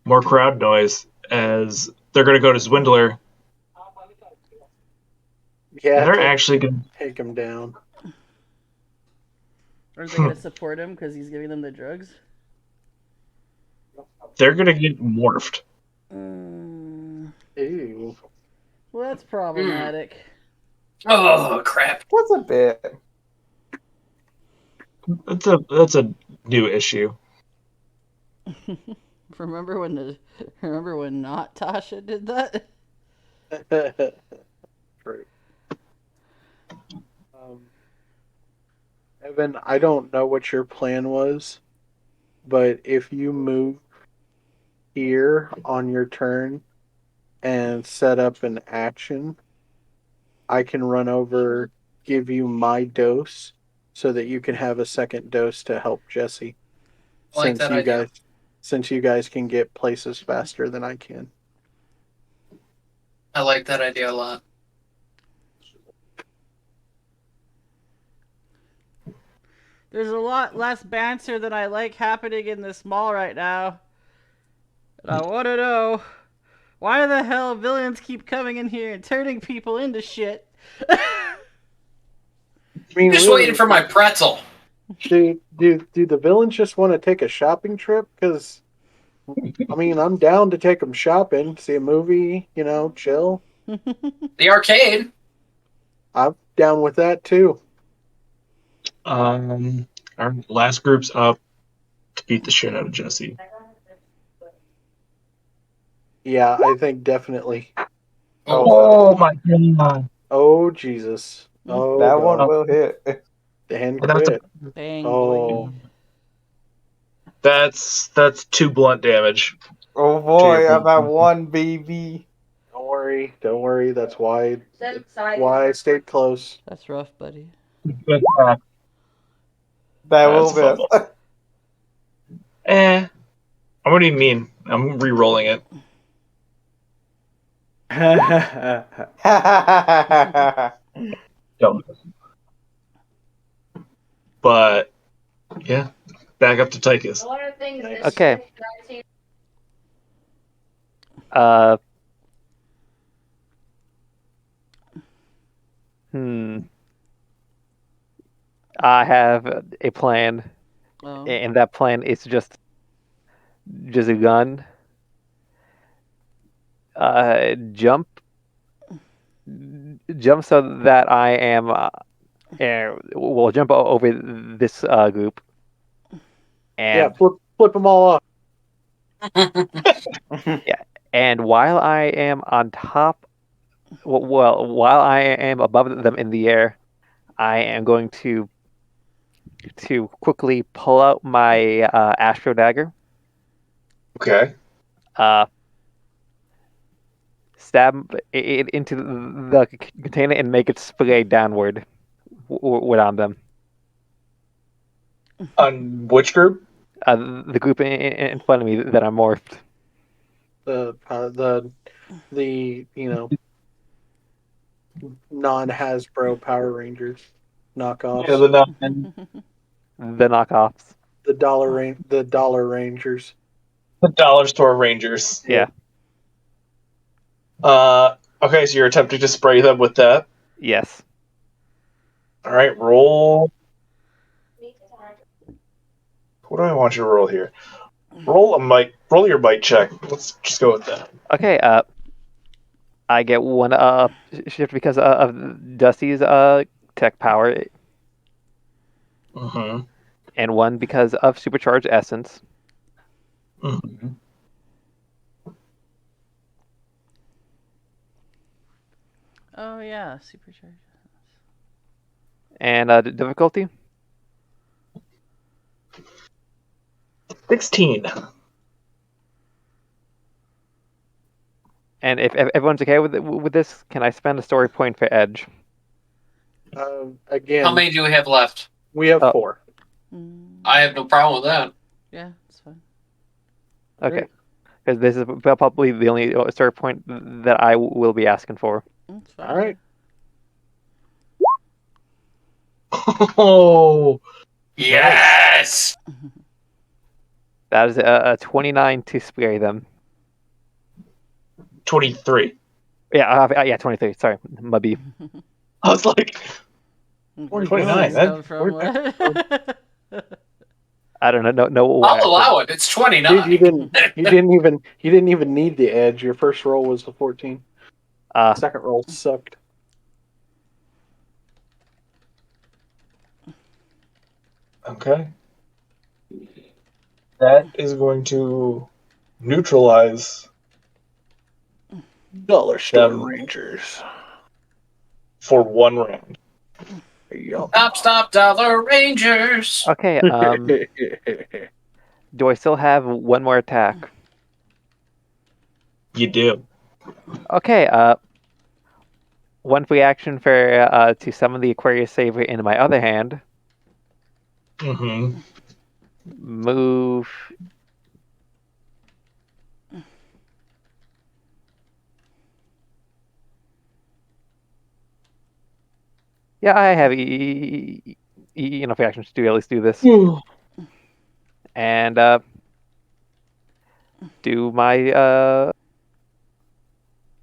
A: more crowd noise as they're going to go to Zwindler.
D: Yeah.
A: They're actually going
D: take him down.
C: are they gonna support him because he's giving them the drugs?
A: they're going to get morphed.
D: Ew.
C: Well, that's problematic.
F: Oh crap!
E: That's a bit.
A: That's a new issue.
C: Remember when not Tasha did that?
D: True. Evan, I don't know what your plan was, but if you move here on your turn and set up an action, I can run over, give you my dose, so that you can have a second dose to help Jesse.
F: I like that idea.
D: Since you guys can get places faster than I can.
F: I like that idea a lot.
C: There's a lot less banter than I like happening in this mall right now. And I want to know why the hell villains keep coming in here and turning people into shit.
D: I mean,
F: Just
D: really,
F: waiting for my pretzel.
D: do the villains just want to take a shopping trip? Because, I mean, I'm down to take them shopping, see a movie, chill.
F: The arcade.
D: I'm down with that too.
A: Our last group's up to beat the shit out of Jesse.
D: Yeah, I think definitely.
A: Oh my god!
D: Oh Jesus! Oh,
E: That
D: God.
E: one will hit.
D: Dan
A: That's
D: quit.
C: Bang,
D: Oh,
C: boy.
A: That's 2 blunt damage.
E: Oh boy, I'm at 1, baby.
D: don't worry. That's why I stayed close.
C: That's rough, buddy.
E: That will
A: That's
E: miss.
A: What do you mean? I'm re-rolling it. Don't. But yeah, back up to Tychus.
J: Okay. I have a plan,
C: Oh.
J: and that plan is just a gun. Jump so that I am. We'll jump over this group,
D: Yeah,
J: and
D: flip them all off.
J: and while I am on top, while I am above them in the air, I am going to quickly pull out my Astro dagger.
A: Okay.
J: Stab it into the container and make it spray downward on them.
A: On which group?
J: The group in front of me that I'm morphed.
D: The non-Hasbro Power Rangers knockoffs.
A: Yeah,
J: The knockoffs.
D: The Dollar Rangers.
A: the dollar store rangers.
J: Yeah.
A: Okay, so you're attempting to spray them with that.
J: Yes.
A: All right, roll. What do I want you to roll here? Roll your might check. Let's just go with that.
J: Okay. I get one shift because of Dusty's tech power,
A: Mm-hmm.
J: and one because of supercharged essence.
A: Mm-hmm.
C: Oh yeah, supercharged.
J: And difficulty.
A: 16.
J: And if everyone's okay with this, can I spend a story point for Edge?
D: Again,
F: How many do we have left?
D: we have
J: Oh.
D: 4.
F: I have no problem with that.
C: Yeah, it's fine.
J: Okay. Because this is probably the only story point that I will be asking for.
C: It's fine.
D: All right.
A: Oh,
F: Yes.
J: That is a 29 to spray them.
A: 23.
J: Yeah, 23. Sorry, Mubby.
A: I was like,
C: Where'd
A: 29,
C: these
A: that-
C: come from?
J: I don't know.
F: I'll allow it. It's 29.
D: Dude, you didn't even need the edge. Your first roll was a 14. Second roll sucked.
A: okay. That is going to neutralize
D: Dollar Store
A: Them.
D: Rangers.
A: for 1 round.
D: Yup.
F: Stop, Dollar Rangers.
J: Okay. Do I still have one more attack?
A: You do.
J: Okay. One free action for to summon the Aquarius Saver into my other hand.
A: Mm-hmm.
J: Move. Yeah, I have enough actions to at least do this. And do my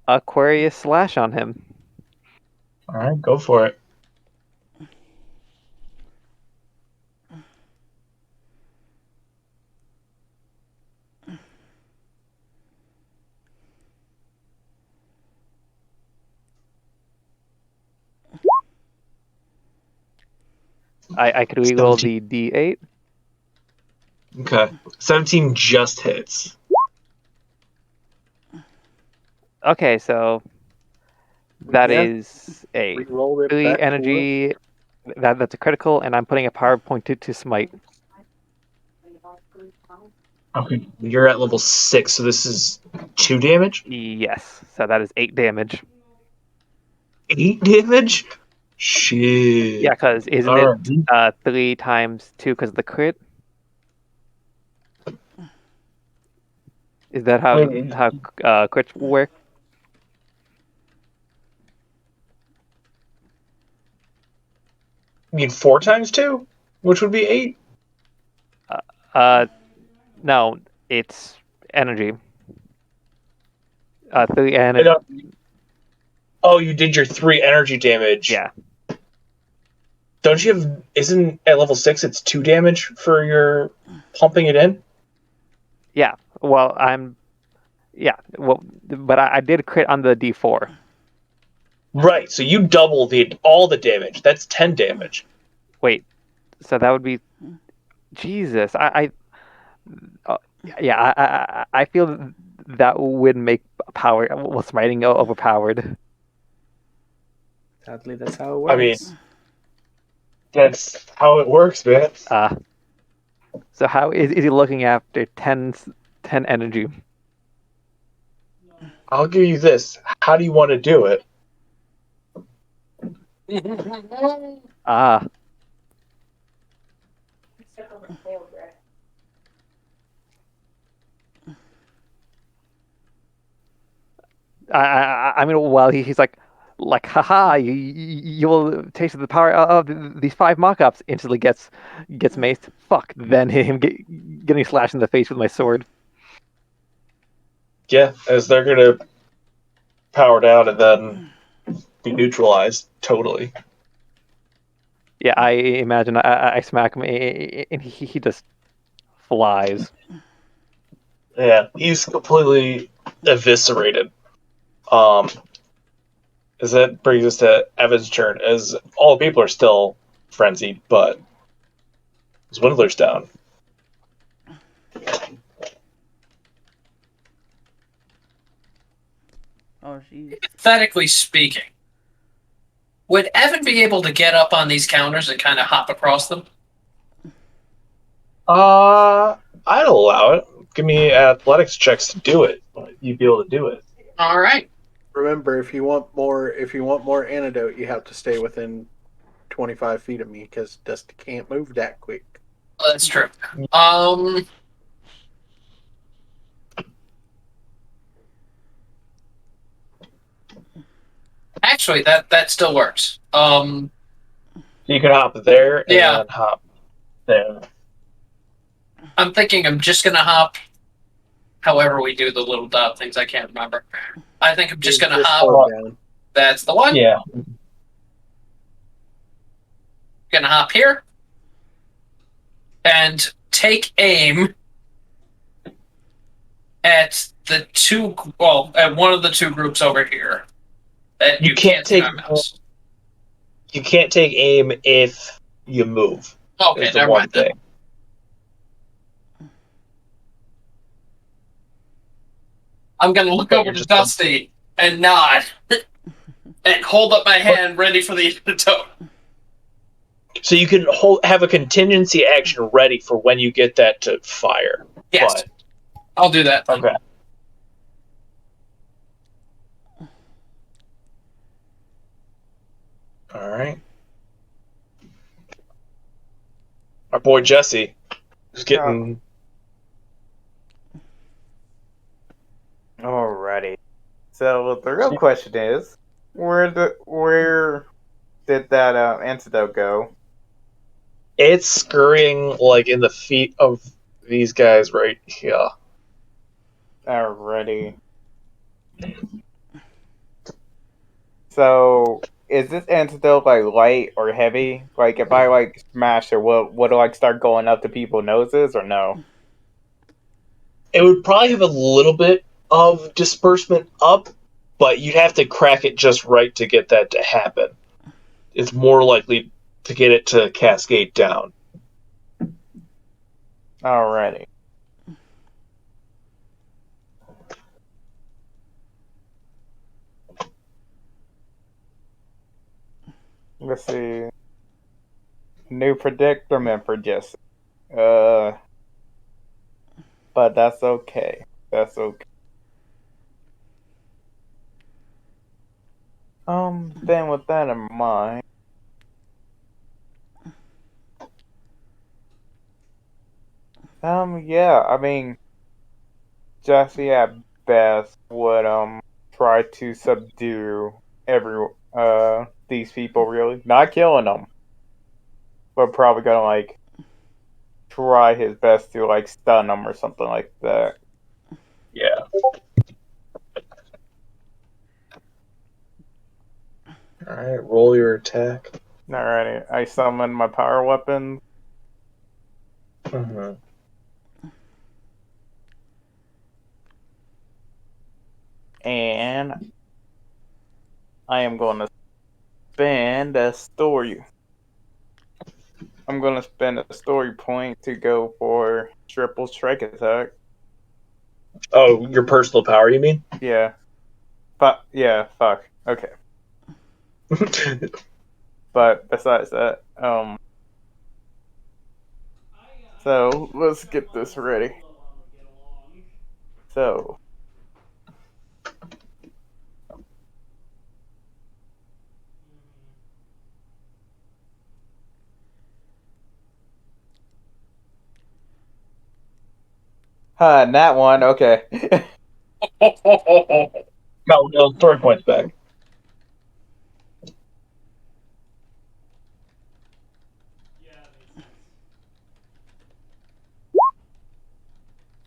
J: Aquarius Slash on him.
A: All right, go for it.
J: I could reroll the D8.
A: Okay. 17 just hits.
J: Okay, so that
D: Yeah.
J: is a
D: Reroll it
J: 3
D: back to
J: energy. That's a critical, and I'm putting a power point to smite.
A: Okay. You're at level 6, so this is 2 damage?
J: Yes, so that is 8 damage.
A: 8 damage? Shit.
J: Yeah, because isn't
A: All
J: it 3 times 2 because of the crit? Is that how
A: Wait.
J: crits work?
A: You mean 4 times 2? Which would be 8?
J: No, it's energy. 3
A: I
J: energy.
A: don't- Oh, you did your 3 energy damage.
J: Yeah.
A: Don't you have... Isn't at level 6 it's 2 damage for your pumping it in?
J: Yeah. Well, Well, but I did crit on the D4.
A: Right, so you double all the damage. That's 10 damage.
J: Wait, so that would be Jesus. I feel that would make smiting overpowered.
B: Sadly, that's how it works.
A: I mean, that's how it works, man.
J: So how is he looking after 10 energy?
A: I'll give you this. How do you want to do it?
J: I mean, while he's like, haha, you will taste the power of these 5 mock-ups. Instantly gets maced. Fuck. Then him getting slashed in the face with my sword.
A: Yeah, as they're gonna power down and then be neutralized totally.
J: Yeah, I imagine I smack him and he just flies.
A: Yeah, he's completely eviscerated. As that brings us to Evan's turn, as all the people are still frenzied, but Swindler's down.
C: Oh, jeez.
F: Hypothetically speaking, would Evan be able to get up on these counters and kind of hop across them?
A: I'd allow it. Give me athletics checks to do it. You'd be able to do it.
F: All right.
D: Remember, if you want more antidote, you have to stay within 25 feet of me because Dusty can't move that quick.
F: That's true. Actually, that still works.
A: You can hop there and
F: Yeah.
A: then hop there.
F: I'm thinking I'm just gonna hop. However we do the little dot things, I can't remember. I think I'm just gonna hop.
D: hold down.
F: That's the one.
A: Yeah.
F: Gonna hop here and take aim at the two. Well, at one of the two groups over here. That
A: You can't
F: see
A: take-
F: my mouse.
A: You can't take aim if you move.
F: Okay,
A: Is the
F: never
A: one
F: mind. Then.
A: thing.
F: I'm gonna look
A: But
F: over
A: you're
F: to
A: just-
F: Dusty and nod and hold up my hand ready for the antidote.
A: So you can have a contingency action ready for when you get that to fire.
F: Yes, I'll do that.
A: Okay. All right. Our boy Jesse is getting.
E: Alrighty. So the real question is, where did that antidote go?
A: It's scurrying like in the feet of these guys right here.
E: Alrighty. So is this antidote like light or heavy? Like if I like smash it, would it like start going up to people's noses or no?
A: It would probably have a little bit of disbursement up, but you'd have to crack it just right to get that to happen. It's more likely to get it to cascade down.
E: Alrighty. Let's see. New predicament for Jesse. But that's okay. That's okay. Then with that in mind, yeah, I mean, Jesse at best would try to subdue these people, really, not killing them, but probably gonna like try his best to like stun them or something like that.
A: Yeah. Alright, roll your attack.
E: Alrighty, I summon my power weapon.
A: Mm-hmm.
E: And I am going to spend a story. I'm going to spend a story point to go for triple strike attack.
A: Oh, your personal power, you mean?
E: Yeah. But yeah, fuck. Okay. But besides that, so let's get this ready. So nat one, okay.
A: No, story points back.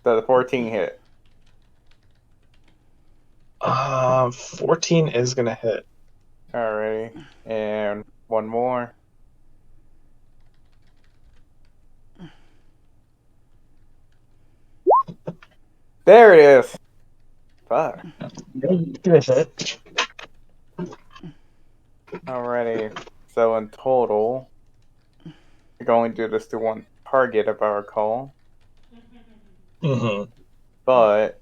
G: So the 14 hit.
A: 14 is gonna hit.
G: Alrighty. And one more. There it is. Fuck.
A: Finish it.
G: Alrighty. So in total, we can only do this to one target if I recall.
A: Mm-hmm.
G: But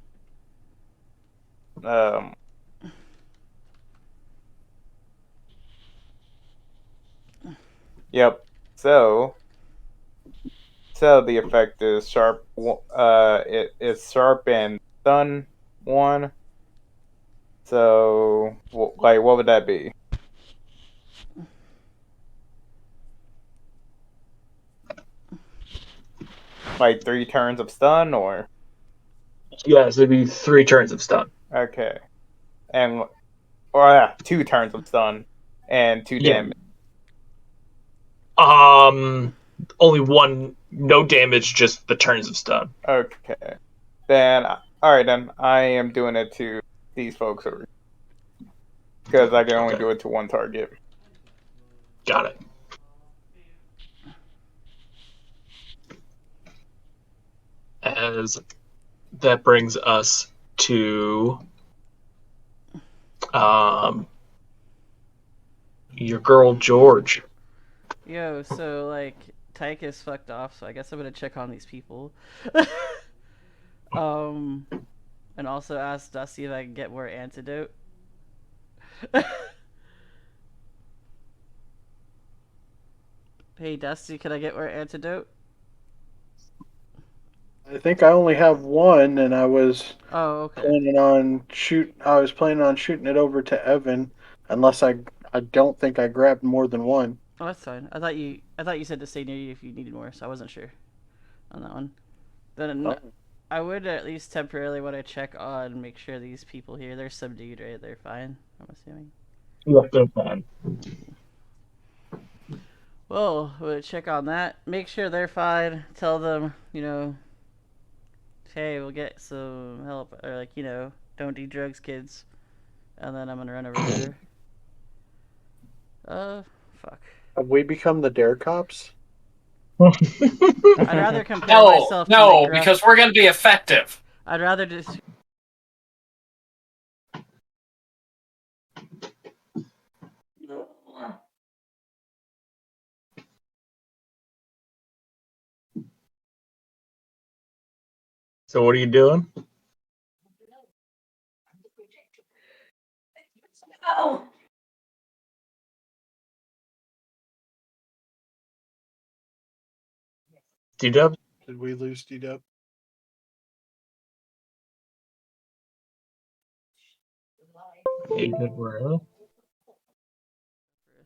G: yep. So the effect is sharp. It is sharp and stun 1. So like, what would that be? Like 3 turns of stun, or
A: Yes, it'd be 3 turns of stun.
G: okay, and or 2 turns of stun and 2
A: Yeah.
G: damage.
A: Only 1, no damage, just the turns of stun.
G: Okay, then alright, then I am doing it to these folks over because I can only do it to one target.
A: Got it. As that brings us to your girl George.
C: Yo, so like Tyke is fucked off, so I guess I'm gonna check on these people. And also ask Dusty if I can get more antidote. Hey Dusty, can I get more antidote?
D: I think I only have one, and I was
C: Oh, okay.
D: planning on shooting it over to Evan, unless I don't think I grabbed more than one.
C: Oh, that's fine. I thought you said to stay near you if you needed more, so I wasn't sure on that one. Then
D: Oh.
C: I would at least temporarily want to check on, make sure these people here, they're subdued, right? They're fine, I'm assuming.
A: Yes, they're fine.
C: Well, we'll check on that. Make sure they're fine. Tell them, hey, we'll get some help, or like, don't do drugs, kids. And then I'm gonna run over there. Fuck.
D: Have we become the Dare Cops?
C: I'd rather compare
F: No,
C: myself to
F: no,
C: McGruff.
F: because we're going to be effective.
C: I'd rather just.
A: So what are you doing?
I: Oh.
A: D-Dub?
D: Did we lose D-Dub?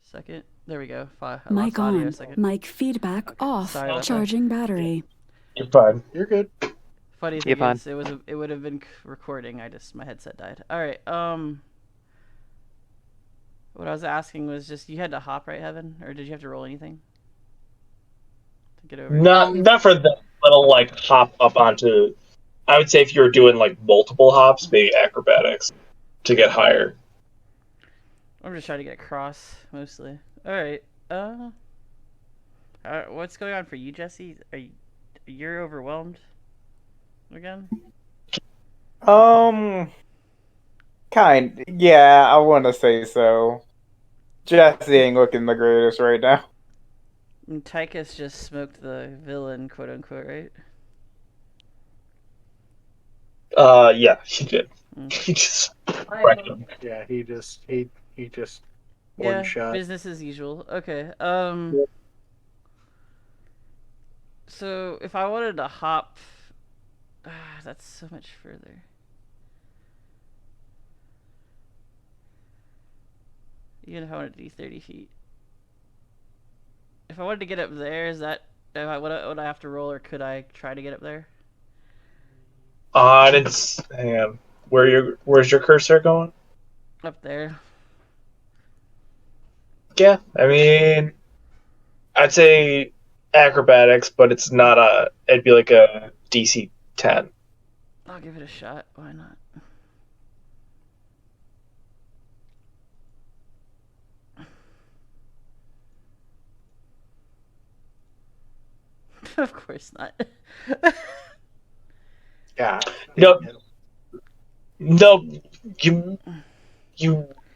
C: Second. There we go. I
H: Mic
C: lost audio a
H: on.
C: second.
H: Mic feedback off.
C: Sorry about
H: Charging battery.
A: You're fine.
D: You're good.
C: Funny
J: You're
C: thing
J: fine.
C: is, it would have been recording. My headset died. All right. What I was asking was just you had to hop, right, Heaven, or did you have to roll anything to get over?
A: Not for the little like hop up onto. I would say if you're doing like multiple hops, maybe acrobatics to get higher.
C: I'm just trying to get across mostly. All right. What's going on for you, Jesse? You're overwhelmed again?
G: Yeah, I want to say so. Jesse ain't looking the greatest right now.
C: And Tychus just smoked the villain, quote unquote, right?
A: Yeah, he did. He just wrecked him.
D: Yeah, he just
C: Yeah,
D: one shot.
C: business as usual. Okay. So if I wanted to hop, that's so much further. Even if I wanted to do 30 feet. If I wanted to get up there, would I have to roll, or could I try to get up there?
A: Hang on. Where's your cursor going?
C: Up there.
A: Yeah, I mean, I'd say acrobatics, but it's not a. It'd be like a DC 10.
C: I'll give it a shot. Why not? Of course not.
D: Yeah.
A: No, no, you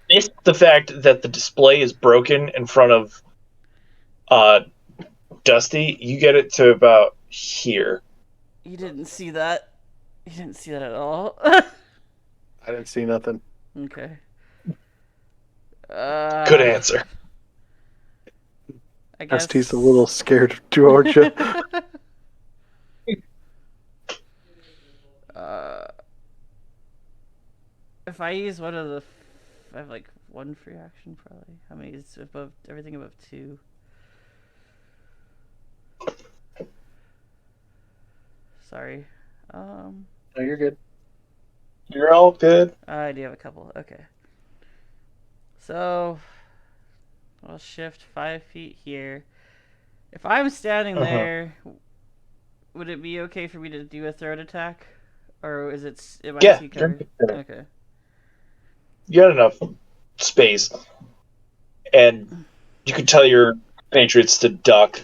A: missed the fact that the display is broken in front of Dusty. You get it to about here.
C: You didn't see that. You didn't see that at all.
D: I didn't see nothing.
C: Okay.
A: Good answer.
C: I guess.
D: Dusty's a little scared of Georgia.
C: If I use one of the, I have like one free action probably. How many is above everything above 2? Sorry.
D: No, you're good.
A: You're all good.
C: I do have a couple. Okay. So I'll shift 5 feet here. If I'm standing there, would it be okay for me to do a throat attack, or is it? Am I
A: Yeah,
C: too covered? Okay.
A: You got enough space, and you can tell your patriots to duck.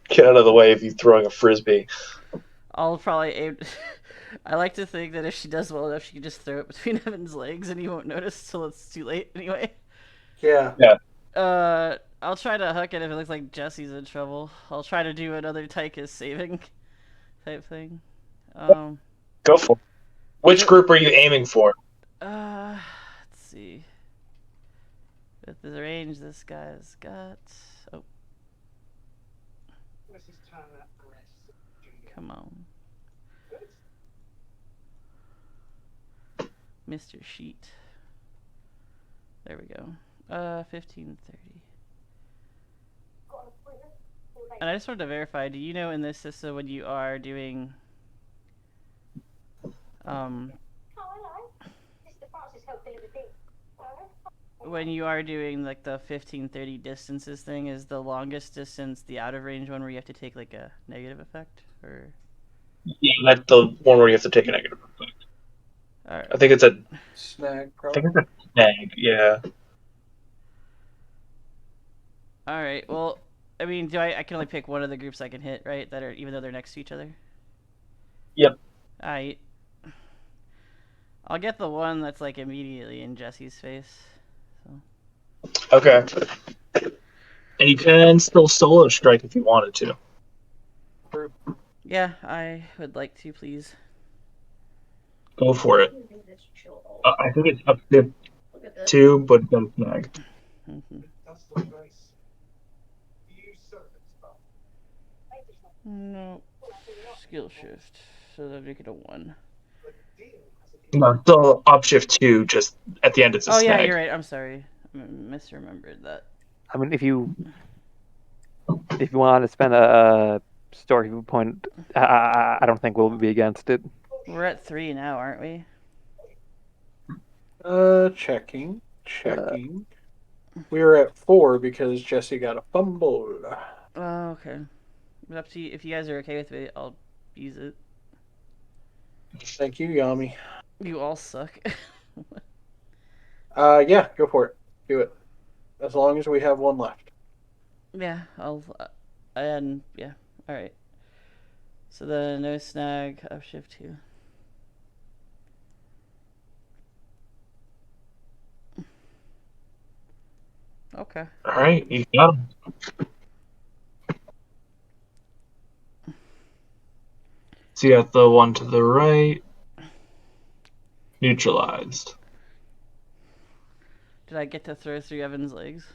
A: Get out of the way if you're throwing a frisbee.
C: I'll probably aim. I like to think that if she does well enough, she can just throw it between Evan's legs, and he won't notice till it's too late anyway.
D: Yeah.
C: I'll try to hook it if it looks like Jesse's in trouble. I'll try to do another Tychus saving type thing.
A: Go for it. Which group are you aiming for?
C: Let's see. With the range this guy's got. Oh. Come on. Mr. Sheet. There we go. 1530. And I just wanted to verify, do you know in this system when you are doing when you are doing like the 1530 distances thing, is the longest distance the out of range one where you have to take like a negative effect, or?
A: Yeah, that's the one where you have to take a negative effect.
C: All right.
A: I think it's a
D: snag.
A: I think it's a snag. Yeah.
C: All right. Well, I mean, I can only pick one of the groups I can hit, right? That are, even though they're next to each other.
A: Yep.
C: Alright. I'll get the one that's like immediately in Jesse's face. So.
A: Okay. And you can still solo strike if you wanted to.
C: Yeah, I would like to, please.
A: Go for it. I think it's up to 2, but don't snag.
C: No. Skill shift. So that'd make it a 1.
A: No, still upshift 2, just at the end it's a snag.
C: Yeah, you're right. I'm sorry. I misremembered that.
J: I mean, if you want to spend a story point, I don't think we'll be against it.
C: We're at 3 now, aren't we?
D: Checking. We were at 4 because Jesse got a fumble.
C: Oh, okay. But up to you. If you guys are okay with it, I'll use it.
D: Thank you, Yami.
C: You all suck.
D: Yeah, go for it. Do it. As long as we have one left.
C: Yeah, I'll. And yeah, all right. So the no snag upshift 2. Okay.
A: All right, you got him. So you got the one to the right. Neutralized.
C: Did I get to throw through Evan's legs?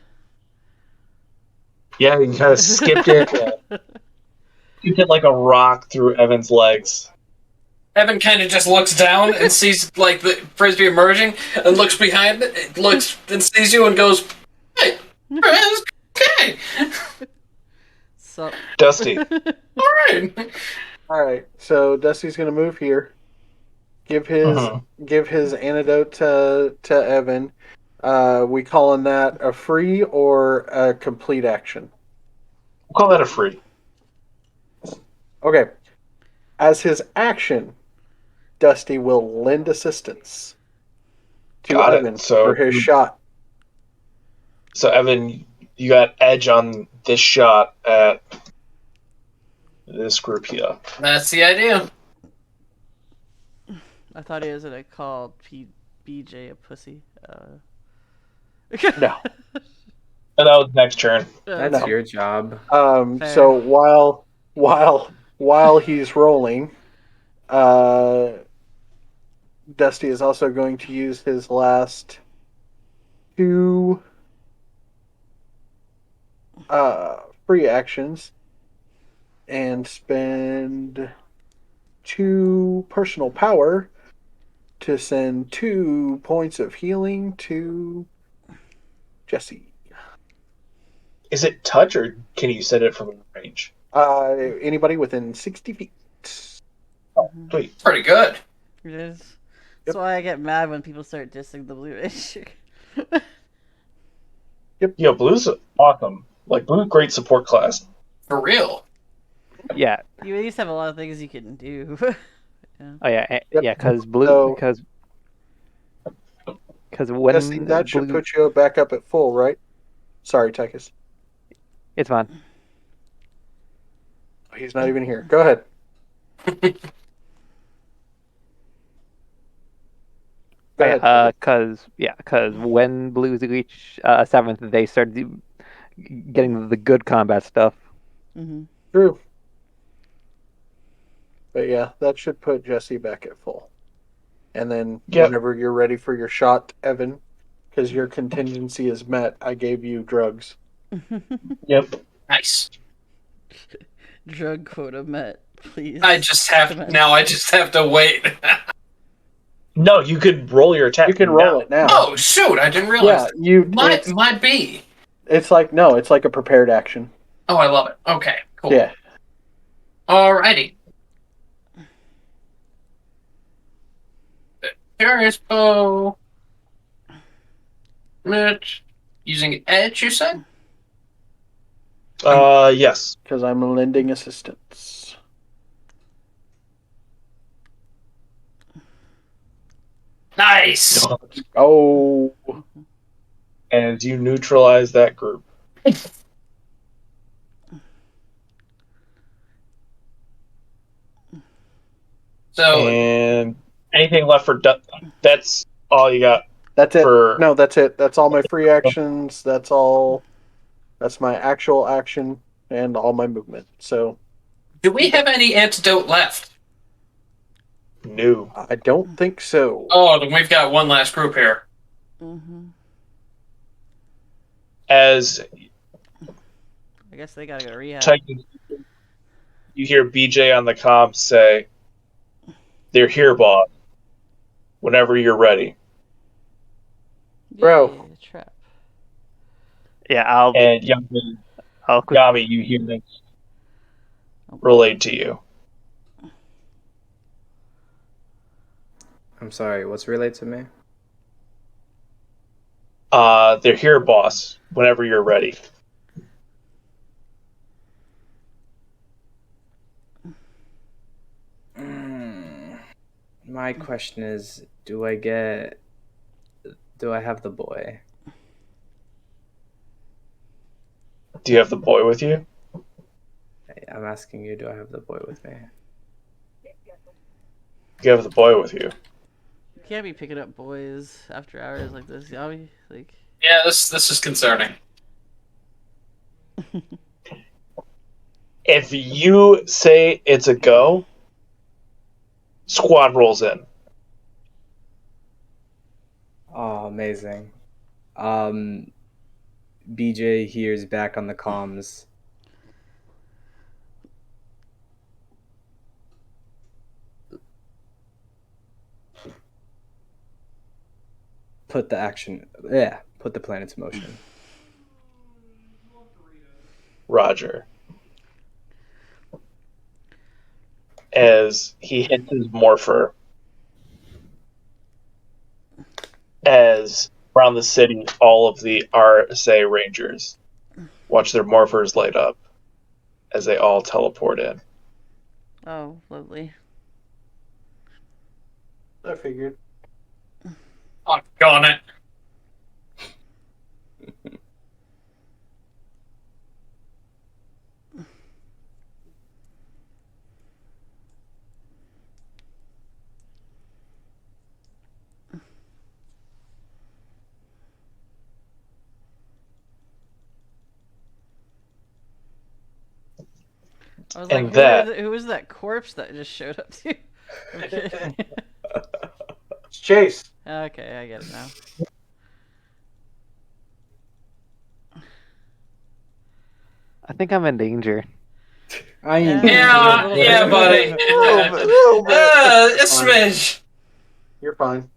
A: Yeah, you kind of skipped it. You hit like a rock through Evan's legs.
F: Evan kind of just looks down and sees like the frisbee emerging, and looks behind it, looks and sees you and goes, "Hey, it's okay."
C: So
A: Dusty.
F: All right.
D: All right. So Dusty's gonna move here. give his antidote to Evan. We calling that a free or a complete action?
A: We'll call that a free.
D: Okay. As his action, Dusty will lend assistance to
A: Got
D: Evan
A: it. So
D: for his shot.
A: So Evan, you got edge on this shot at this group here.
F: That's the idea.
C: I thought he was gonna call BJ a pussy.
D: No.
A: And that was next turn.
B: That's
D: No.
B: your job.
C: Fair.
D: So while he's rolling, Dusty is also going to use his last 2 free actions and spend 2 personal power to send 2 points of healing to Jesse.
A: Is it touch or can you set it from range?
D: Anybody within 60 feet.
A: Sweet.
F: Pretty good.
C: It is. That's why I get mad when people start dissing the blue issue.
A: Yo, Blue's awesome. Like, Blue's great support class.
F: For real.
J: Yeah.
C: You at least have a lot of things you can do.
J: Oh yeah,
D: Yep.
J: yeah. Because blue,
D: So-
J: because when
D: Jesse, that should
J: blue,
D: put you back up at full, right? Sorry, Tychus.
J: it's fine.
D: He's not even here. Go ahead. Go ahead.
J: Because when blues reach 7th, they start getting the good combat stuff.
C: Mm-hmm.
D: True. But yeah, that should put Jesse back at full. And then
A: Yep.
D: whenever you're ready for your shot, Evan, because your contingency is met, I gave you drugs.
A: Yep.
F: Nice.
C: Drug quota met, please.
F: I just have to wait.
A: No, you could roll your attack.
D: You can roll it now.
F: Oh shoot! I didn't realize.
D: Yeah,
F: Might be.
D: it's like a prepared action.
F: Oh, I love it. Okay, cool.
D: Yeah.
F: Alrighty. Curious bow. Mitch. Using edge, you said?
A: Yes.
D: Because I'm lending assistance.
F: Nice.
D: Oh.
A: And you neutralize that group.
F: So
A: And anything left for that's all you got.
D: That's it.
A: For-
D: No, that's it. That's all my free actions. That's all. That's my actual action and all my movement. So
F: do we have any antidote left?
A: No.
D: I don't think so.
F: Oh, then we've got one last group here.
C: Mm-hmm.
A: As
C: I guess they gotta go to rehab.
A: Titan, you hear BJ on the comm say, "They're here, boss. Whenever you're ready."
D: Bro.
C: Yeah, trap.
J: Yeah, I'll
A: And
J: quick.
A: Yami, you hear this relayed to you.
B: I'm sorry, what's relayed to me?
A: They're here, boss. Whenever you're ready.
B: My question is, do I have the boy?
A: Do you have the boy with you?
B: I'm asking you, do I have the boy with me?
A: You have the boy with you.
C: You can't be picking up boys after hours like this, Yami. Like,
F: Yeah, this is concerning.
A: If you say it's a go, squad rolls in.
B: Oh, amazing. BJ hears back on the comms. Put the plan into motion.
A: Roger. As he hits his morpher as around the city, all of the RSA Rangers watch their morphers light up as they all teleport in.
C: Oh, lovely.
D: I figured.
F: On it.
C: I was
A: And
C: like,
A: that-
C: who is that corpse that just showed up to you? Okay.
D: It's Chase.
C: Okay, I get it now.
J: I think I'm in danger.
B: I ain't.
F: Yeah, buddy.
D: Little bit.
F: A smidge.
D: You're fine.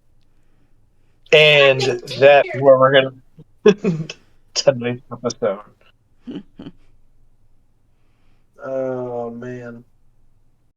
A: And that's where we're going to tonight's episode.